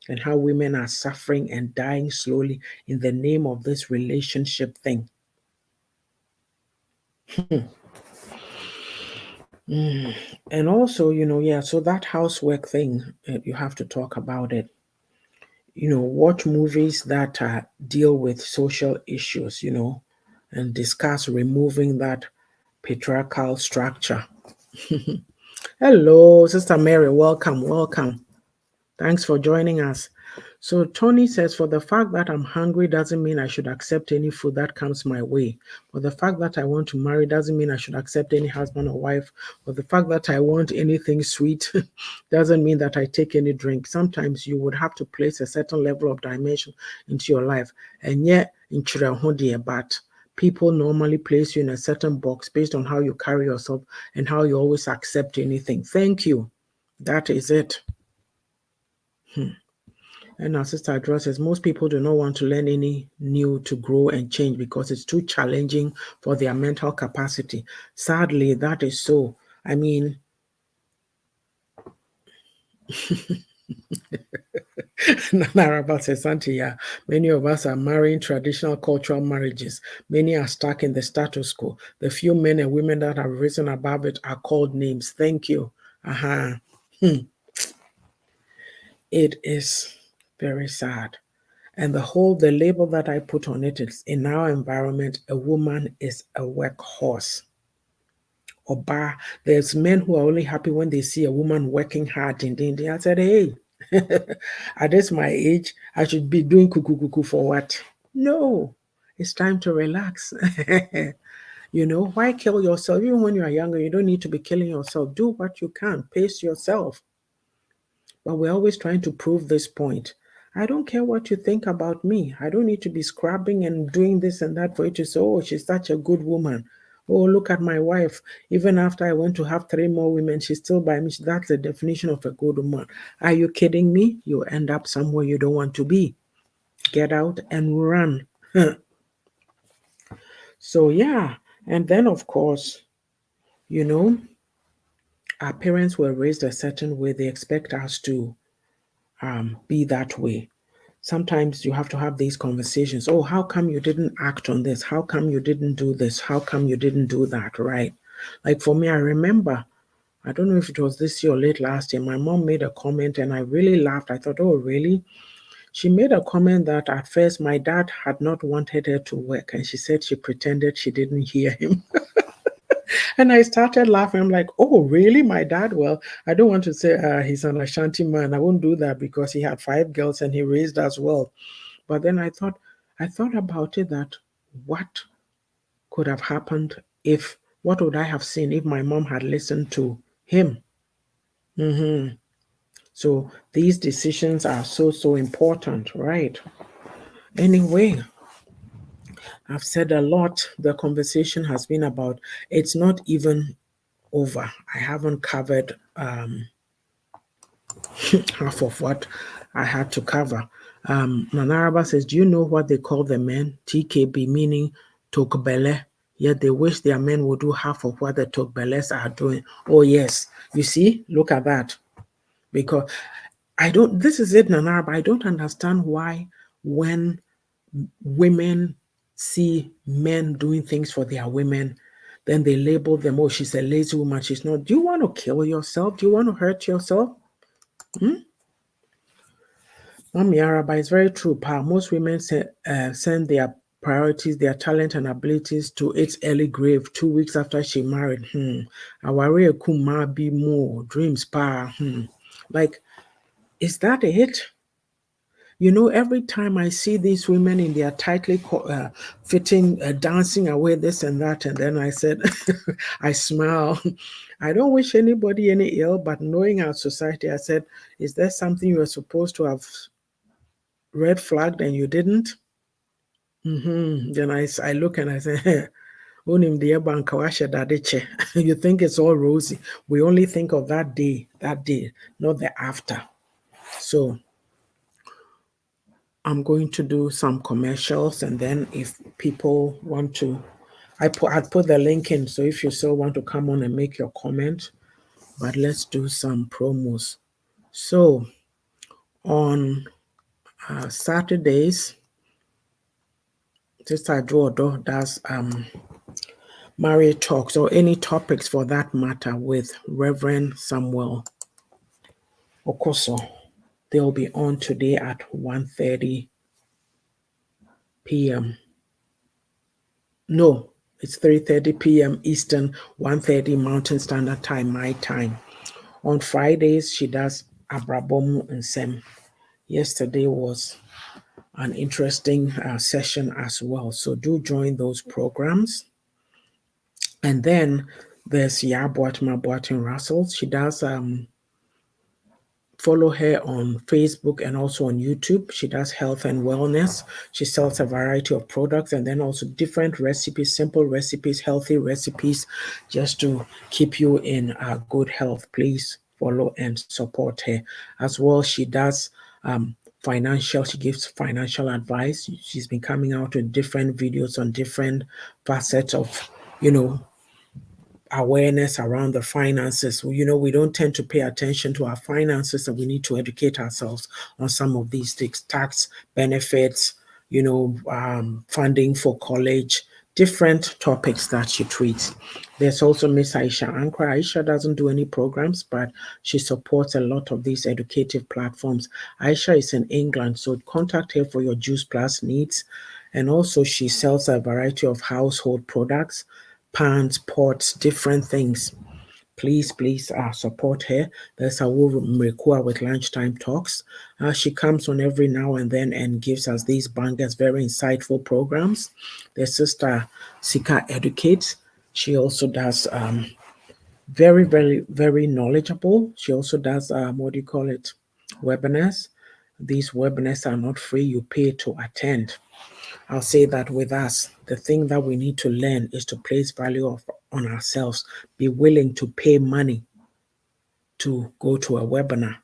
and how women are suffering and dying slowly in the name of this relationship thing. And also, yeah, so that housework thing, you have to talk about it. Watch movies that deal with social issues, and discuss removing that patriarchal structure. Hello, Sister Mary. Welcome, welcome. Thanks for joining us. So Tony says, for the fact that I'm hungry doesn't mean I should accept any food that comes my way. For the fact that I want to marry doesn't mean I should accept any husband or wife. For the fact that I want anything sweet doesn't mean that I take any drink. Sometimes you would have to place a certain level of dimension into your life. And yet, in Chirahodia, but people normally place you in a certain box based on how you carry yourself and how you always accept anything. Thank you. That is it. And our sister Adra says most people do not want to learn any new to grow and change because it's too challenging for their mental capacity. Sadly, that is so. I mean, Naraba says, Auntie Yaa, many of us are marrying traditional cultural marriages. Many are stuck in the status quo. The few men and women that have risen above it are called names. Thank you. Uh-huh. It is very sad. And the label that I put on it is in our environment, a woman is a workhorse. Or bar. There's men who are only happy when they see a woman working hard. I said, hey, At this my age, I should be doing kuku kuku for what? No, it's time to relax. Why kill yourself? Even when you are younger, you don't need to be killing yourself. Do what you can, pace yourself. But we're always trying to prove this point. I don't care what you think about me. I don't need to be scrubbing and doing this and that for you to say, oh, she's such a good woman. Oh, look at my wife. Even after I went to have 3 more women, she's still by me. That's the definition of a good woman. Are you kidding me? You end up somewhere you don't want to be. Get out and run. So, yeah. And then, of course, our parents were raised a certain way. They expect us to be that way. Sometimes you have to have these conversations. Oh, how come you didn't act on this? How come you didn't do this? How come you didn't do that? Right? Like for me, I remember, I don't know if it was this year or late last year, my mom made a comment and I really laughed. I thought, oh, really? She made a comment that at first my dad had not wanted her to work, and she said she pretended she didn't hear him. And I started laughing. I'm like, oh, really? My dad? Well, I don't want to say he's an Ashanti man. I won't do that because he had 5 girls and he raised us well. But then I thought about it, that what could have happened if, what would I have seen if my mom had listened to him? So these decisions are so important, right? Anyway, I've said a lot. The conversation has been about, it's not even over. I haven't covered half of what I had to cover. Nanaraba says, do you know what they call the men? TKB, meaning Tokbele. Yet they wish their men would do half of what the Tokbeles are doing. Oh, yes. You see, look at that. Because this is it, Nanaraba. I don't understand why when women see men doing things for their women, then they label them, oh, she's a lazy woman, she's not. Do you want to kill yourself? Do you want to hurt yourself? Mami Araba, is very true, Pa. Most women send their priorities, their talent and abilities to its early grave 2 weeks after she married. Aware kuma be more dreams, Pa. Like, is that it? Every time I see these women in their tightly fitting, dancing away this and that, and then I said, I smile. I don't wish anybody any ill, but knowing our society, I said, is there something you were supposed to have red flagged and you didn't? Then I look and I say, you think it's all rosy. We only think of that day, not the after. So I'm going to do some commercials, and then if people want to, I'd put the link in. So if you still want to come on and make your comment, but let's do some promos. So on Saturdays, Sister Jodo does marriage talks, or any topics for that matter, with Reverend Samuel Okoso. They'll be on today at 1:30 p.m. No, it's 3:30 p.m. Eastern, 1:30 Mountain Standard Time, my time. On Fridays, she does Abrabomu and Sem. Yesterday was an interesting session as well. So do join those programs. And then there's Boatin Russell. She does follow her on Facebook and also on YouTube. She does health and wellness. She sells a variety of products and then also different recipes, simple recipes, healthy recipes, just to keep you in good health. Please follow and support her. As well, she does she gives financial advice. She's been coming out with different videos on different facets of, awareness around the finances. We don't tend to pay attention to our finances, and we need to educate ourselves on some of these things: tax benefits, funding for college, different topics that she treats. There's also Miss Aisha Ankra. Aisha doesn't do any programs, but she supports a lot of these educative platforms. Aisha is in England, so contact her for your Juice Plus needs. And also she sells a variety of household products, pans, pots, different things. please support her. There's a woman Mrekua with Lunchtime Talks. She comes on every now and then and gives us these bangers, very insightful programs. There's Sister Sika Educates. She also does very, very, very knowledgeable. She also does what do you call it? Webinars. These webinars are not free, you pay to attend. I'll say that with us, the thing that we need to learn is to place value on ourselves, be willing to pay money to go to a webinar.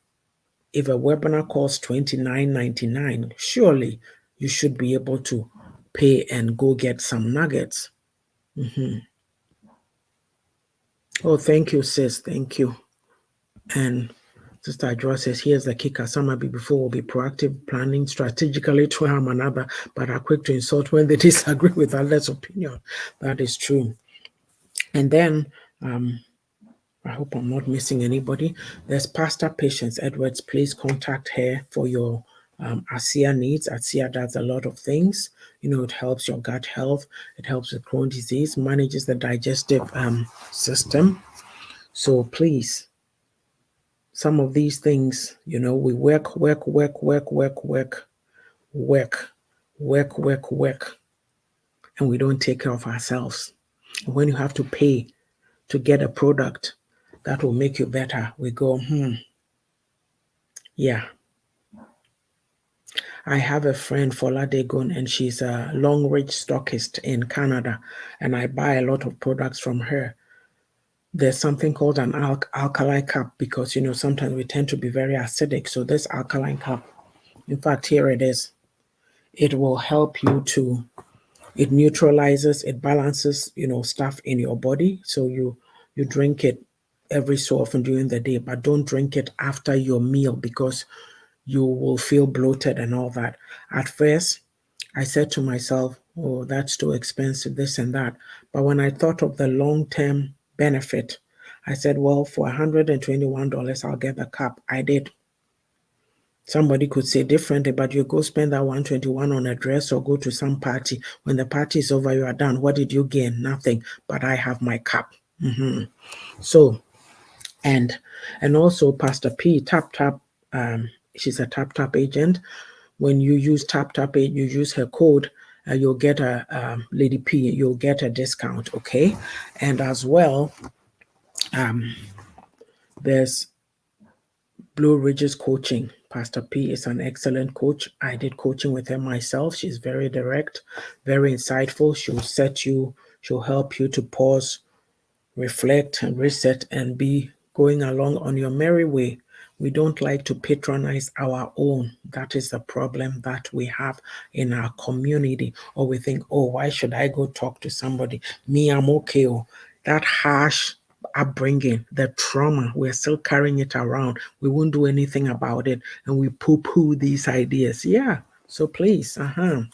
If a webinar costs $29.99, surely you should be able to pay and go get some nuggets. Oh, thank you, sis. Thank you. And Sister Joa says, here's the kicker. Some might be before will be proactive, planning strategically to harm another, but are quick to insult when they disagree with others' opinion. That is true. And then, I hope I'm not missing anybody. There's Pastor Patience Edwards. Please contact her for your ASEA needs. ASEA does a lot of things. You know, it helps your gut health. It helps with Crohn's disease, manages the digestive system. So please, some of these things, you know, we work, and we don't take care of ourselves. When you have to pay to get a product that will make you better, we go, yeah. I have a friend, Fola Degon, and she's a long range stockist in Canada, and I buy a lot of products from her. There's something called an alkaline cup because, you know, sometimes we tend to be very acidic. So this alkaline cup, in fact, here it is. It will help you to, it neutralizes, it balances, you know, stuff in your body. So you drink it every so often during the day, but don't drink it after your meal because you will feel bloated and all that. At first, I said to myself, oh, that's too expensive, this and that. But when I thought of the long-term benefit, I said, well, for $121, I'll get the cup. I did. Somebody could say differently, but you go spend that $121 on a dress or go to some party. When the party is over, you are done. What did you gain? Nothing. But I have my cup. So, and also Pastor P, Tap, she's a Tap agent. When you use Tap, you use her code, you'll get a Lady P, you'll get a discount, okay? And as well, there's Blue Ridges Coaching. Pastor P is an excellent coach. I did coaching with her myself. She's very direct, very insightful. She'll help you to pause, reflect, and reset and be going along on your merry way. We don't like to patronize our own. That is the problem that we have in our community. Or we think, oh, why should I go talk to somebody? Me, I'm okay. That harsh upbringing, the trauma, we're still carrying it around. We won't do anything about it. And we poo-poo these ideas. Yeah. So please, And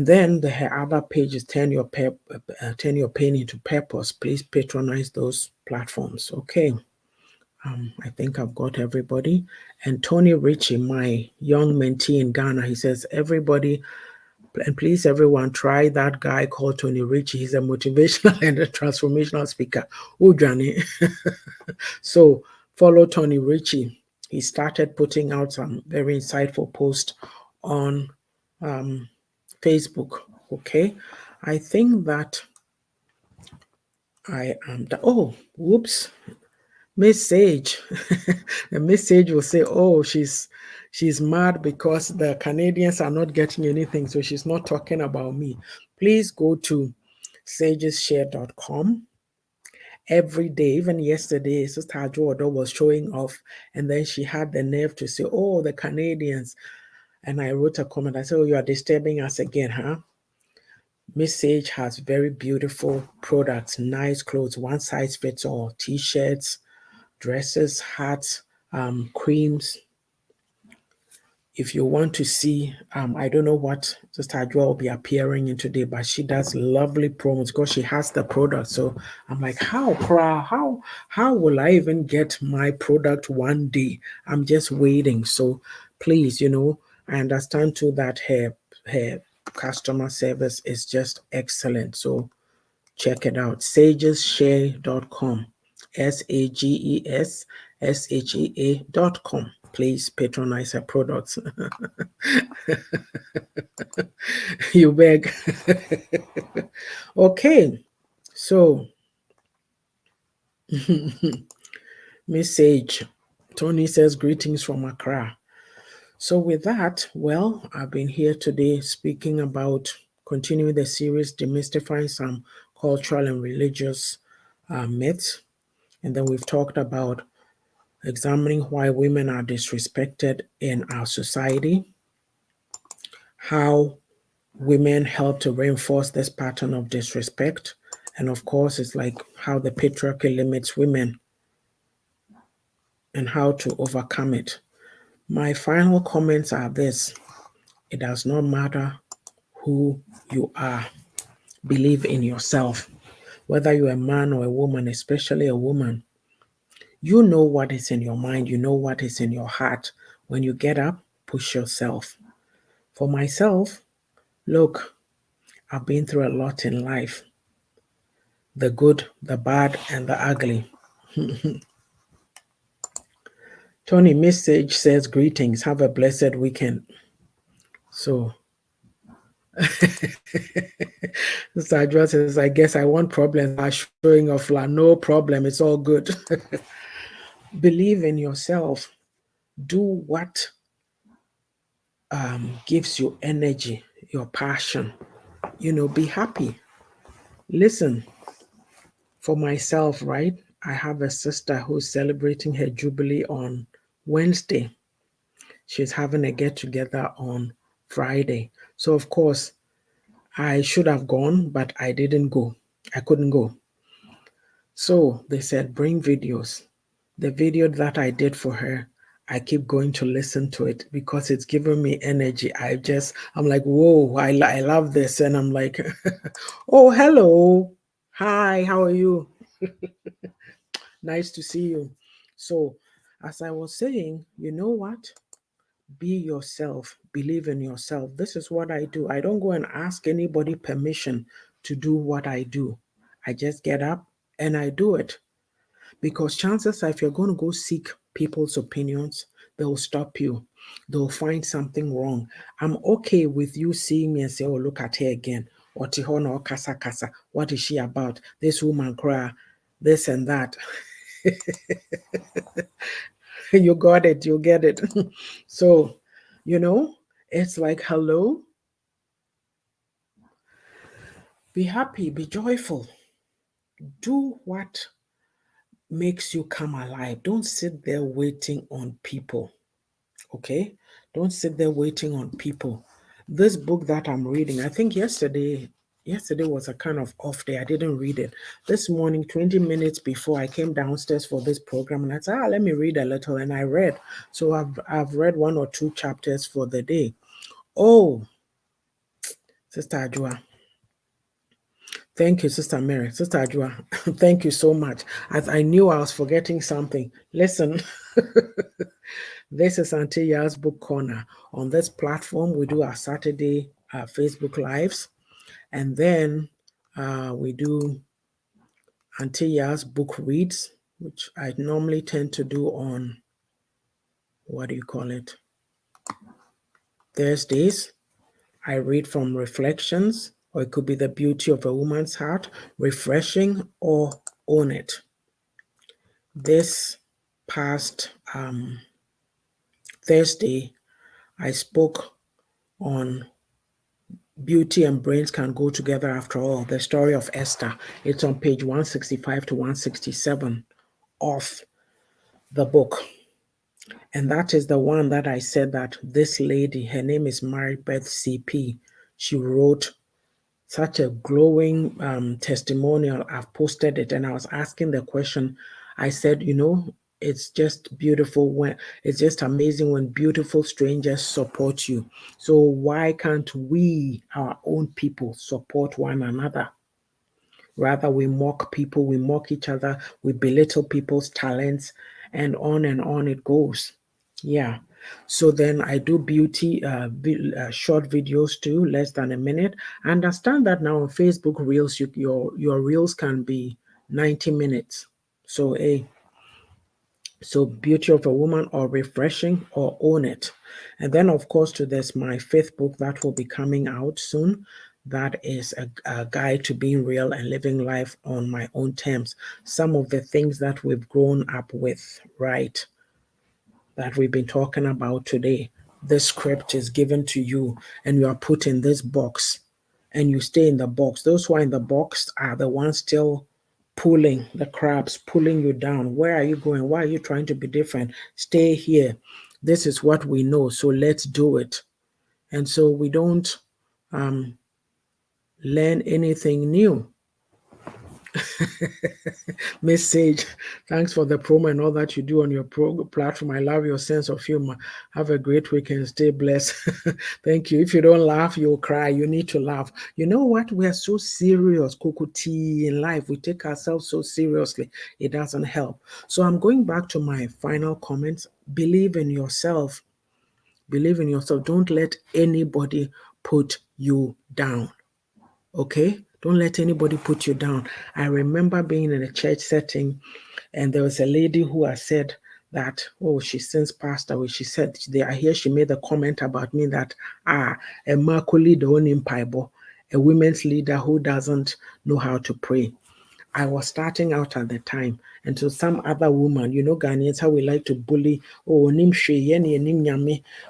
then the other page is turn your pain into purpose. Please patronize those platforms. Okay. I think I've got everybody. And Tony Ritchie, my young mentee in Ghana, he says, everybody, and please everyone, try that guy called Tony Ritchie. He's a motivational and a transformational speaker. Oh, Johnny. So follow Tony Ritchie. He started putting out some very insightful posts on Facebook. Okay. I think that I am, oh, whoops. Miss Sage, the Miss Sage will say, "Oh, she's mad because the Canadians are not getting anything, so she's not talking about me." Please go to sageshare.com. Every day, even yesterday, Sister Ajoado was showing off, and then she had the nerve to say, "Oh, the Canadians," and I wrote a comment. I said, "Oh, you are disturbing us again, huh?" Miss Sage has very beautiful products, nice clothes, one size fits all, t-shirts, dresses, hats, creams. If you want to see, I don't know what Sister Adjoa will be appearing in today, but she does lovely promos because she has the product. So I'm like, how will I even get my product one day? I'm just waiting. So please, you know, I understand too that her customer service is just excellent. So Check it out. sageshare.com. SAGESSHEA.com. Please patronize her products. You beg. Okay. So, Miss Sage, Tony says greetings from Accra. So with that, well, I've been here today speaking about continuing the series, demystifying some cultural and religious myths. And then we've talked about examining why women are disrespected in our society, how women help to reinforce this pattern of disrespect. And of course, it's like how the patriarchy limits women and how to overcome it. My final comments are this: it does not matter who you are. Believe in yourself. Whether you're a man or a woman, especially a woman, you know what is in your mind, you know what is in your heart. When you get up, push yourself. For myself, look, I've been through a lot in life, the good, the bad, and the ugly. Tony Message says, greetings, have a blessed weekend. So, Mr. Adwa says, I guess I want problems are showing off. No problem, it's all good. Believe in yourself. Do what gives you energy, your passion. Be happy. Listen, for myself, right? I have a sister who's celebrating her jubilee on Wednesday. She's having a get together on Friday. So, of course, I should have gone, but I didn't go. I couldn't go. So they said, bring videos. The video that I did for her, I keep going to listen to it because it's giving me energy. I'm like, whoa, I love this. And I'm like, oh, hello. Hi, how are you? Nice to see you. So, as I was saying, you know what? Be yourself. Believe in yourself. This is what I do. I don't go and ask anybody permission to do what I do. I just get up and I do it. Because chances are, if you're going to go seek people's opinions, they'll stop you. They'll find something wrong. I'm okay with you seeing me and say, oh, look at her again. Or Tihona or Kasa Kasa. What is she about? This woman cry, this and that. You got it. You get it. So, it's like, hello. Be happy. Be joyful. Do what makes you come alive. Don't sit there waiting on people. Okay? Don't sit there waiting on people. This book that I'm reading, I think yesterday was a kind of off day. I didn't read it. This morning, 20 minutes before I came downstairs for this program, and I said, let me read a little. And I read. So I've read 1 or 2 chapters for the day. Oh, Sister Ajua. Thank you, Sister Mary. Sister Ajua, thank you so much. As I knew I was forgetting something. Listen. This is Auntie Yaa'S Book Corner. On this platform, we do our Saturday Facebook Lives, and then we do Auntie Yaa'S Book Reads, which I normally tend to do on, what do you call it, Thursdays. I read from Reflections, or it could be The Beauty of a Woman's Heart, Refreshing, or Own It. This past Thursday, I spoke on Beauty and Brains Can Go Together After All, the story of Esther. It's on page 165 to 167 of the book. And that is the one that I said that this lady, her name is Maribeth C.P., she wrote such a glowing testimonial. I've posted it, and I was asking the question. I said, it's just beautiful it's just amazing when beautiful strangers support you. So why can't we, our own people, support one another? Rather, we mock people, we mock each other, we belittle people's talents, and on it goes. Yeah. So then I do beauty short videos too, less than a minute. I understand that now on Facebook Reels, your Reels can be 90 minutes. So so beauty of a woman or refreshing or own it. And then of course there's my fifth book that will be coming out soon. That is a guide to being real and living life on my own terms. Some of the things that we've grown up with, right? That we've been talking about today. This script is given to you and you are put in this box and you stay in the box. Those who are in the box are the ones still pulling the crabs, pulling you down. Where are you going? Why are you trying to be different? Stay here. This is what we know, so let's do it. And so we don't learn anything new. Miss Sage, thanks for the promo and all that you do on your platform. I love your sense of humor. Have a great weekend. Stay blessed. Thank you. If you don't laugh, you'll cry. You need to laugh. You know what? We are so serious, Kukuti, in life. We take ourselves so seriously. It doesn't help. So I'm going back to my final comments. Believe in yourself. Believe in yourself. Don't let anybody put you down. Okay? Don't let anybody put you down. I remember being in a church setting and there was a lady who had said that, oh, she since passed away. She said, I hear she made a comment about me that, a Marco leader in Paibo, a women's leader who doesn't know how to pray. I was starting out at the time. And so some other woman, you know, Ghanaians, how we like to bully, oh,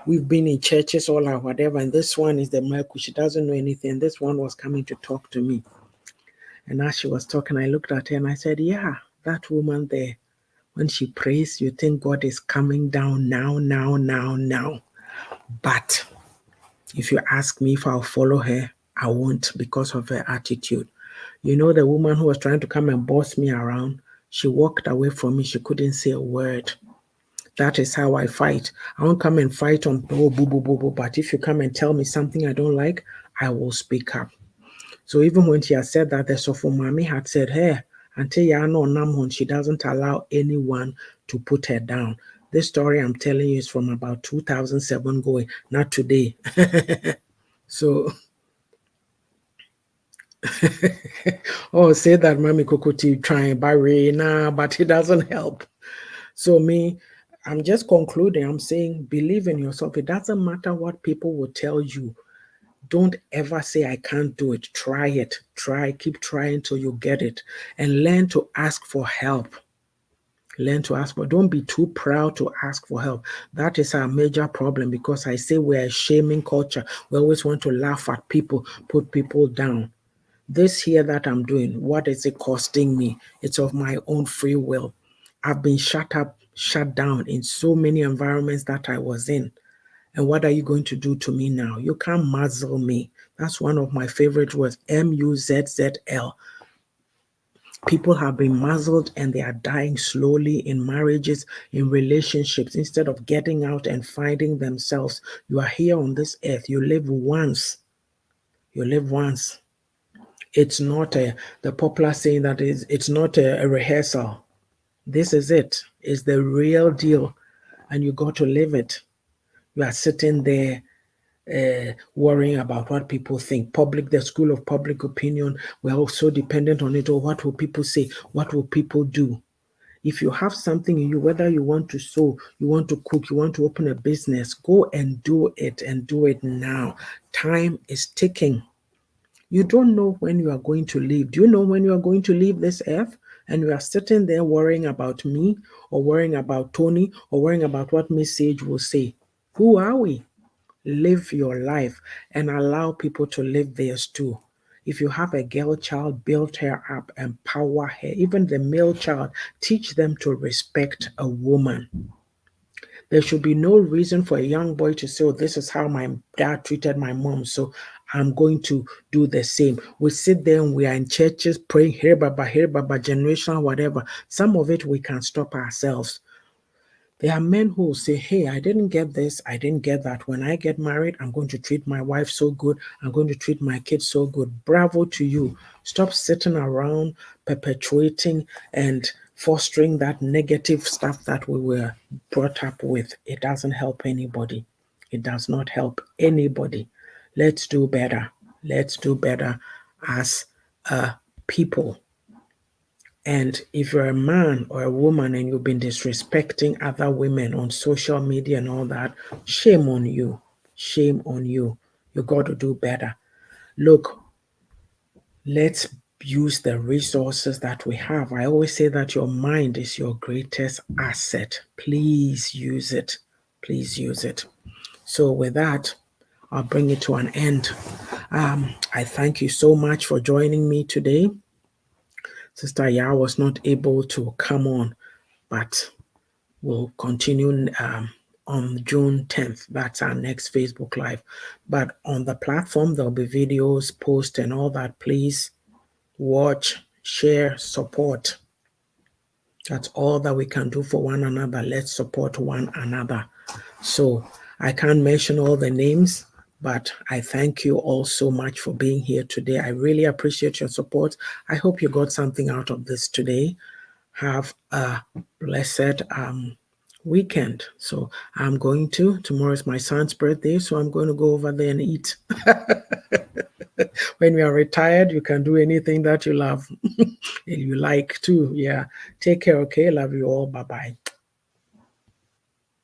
we've been in churches all or whatever, and this one is the Marco, she doesn't know anything. This one was coming to talk to me. And as she was talking, I looked at her and I said, yeah, that woman there, when she prays, you think God is coming down now. But if you ask me if I'll follow her, I won't because of her attitude. You know, the woman who was trying to come and boss me around, she walked away from me. She couldn't say a word. That is how I fight. I won't come and fight on, oh, boo, boo, boo, boo. But if you come and tell me something I don't like, I will speak up. So even when she had said that, the Sofo had said, hey, Auntie Yaa'S, she doesn't allow anyone to put her down. This story I'm telling you is from about 2007 going, not today. So, oh, say that Mami Kokoti trying Barry, nah, but it doesn't help. So I'm just concluding. I'm saying, believe in yourself. It doesn't matter what people will tell you. Don't ever say, I can't do it. Try it. Keep trying till you get it. And learn to ask for help. Learn to ask for, don't be too proud to ask for help. That is our major problem because I say we're a shaming culture. We always want to laugh at people, put people down. This here that I'm doing, what is it costing me? It's of my own free will. I've been shut down in so many environments that I was in. And what are you going to do to me now? You can't muzzle me. That's one of my favorite words, muzzl. People have been muzzled and they are dying slowly in marriages, in relationships. Instead of getting out and finding themselves, you are here on this earth. You live once. You live once. It's not the popular saying that is, it's not a rehearsal. This is it. It's the real deal. And you got to live it. You are sitting there worrying about what people think. The school of public opinion, we're also dependent on it. Or what will people say? What will people do? If you have something in you, whether you want to sew, you want to cook, you want to open a business, go and do it now. Time is ticking. You don't know when you are going to leave. Do you know when you are going to leave this earth? And you are sitting there worrying about me or worrying about Tony or worrying about what Miss Sage will say. Who are we? Live your life and allow people to live theirs too. If you have a girl child, build her up, empower her. Even the male child, teach them to respect a woman. There should be no reason for a young boy to say, oh, this is how my dad treated my mom, so I'm going to do the same. We sit there and we are in churches praying, here Baba, generational, whatever. Some of it we can stop ourselves. There are men who will say, hey, I didn't get this, I didn't get that. When I get married, I'm going to treat my wife so good. I'm going to treat my kids so good. Bravo to you. Stop sitting around perpetuating and fostering that negative stuff that we were brought up with. It doesn't help anybody. It does not help anybody. Let's do better. Let's do better as people. And if you're a man or a woman and you've been disrespecting other women on social media and all that, shame on you. Shame on you. You got to do better. Look, let's use the resources that we have. I always say that your mind is your greatest asset. Please use it. Please use it. So with that, I'll bring it to an end. I thank you so much for joining me today. Sister Yaa'S was not able to come on, but we'll continue on June 10th. That's our next Facebook Live. But on the platform, there'll be videos, posts, and all that. Please watch, share, support. That's all that we can do for one another. Let's support one another. So I can't mention all the names, but I thank you all so much for being here today. I really appreciate your support. I hope you got something out of this today. Have a blessed weekend. So I'm going tomorrow is my son's birthday, so I'm going to go over there and eat. When you are retired, you can do anything that you love. You like to. Yeah. Take care, okay? Love you all. Bye-bye.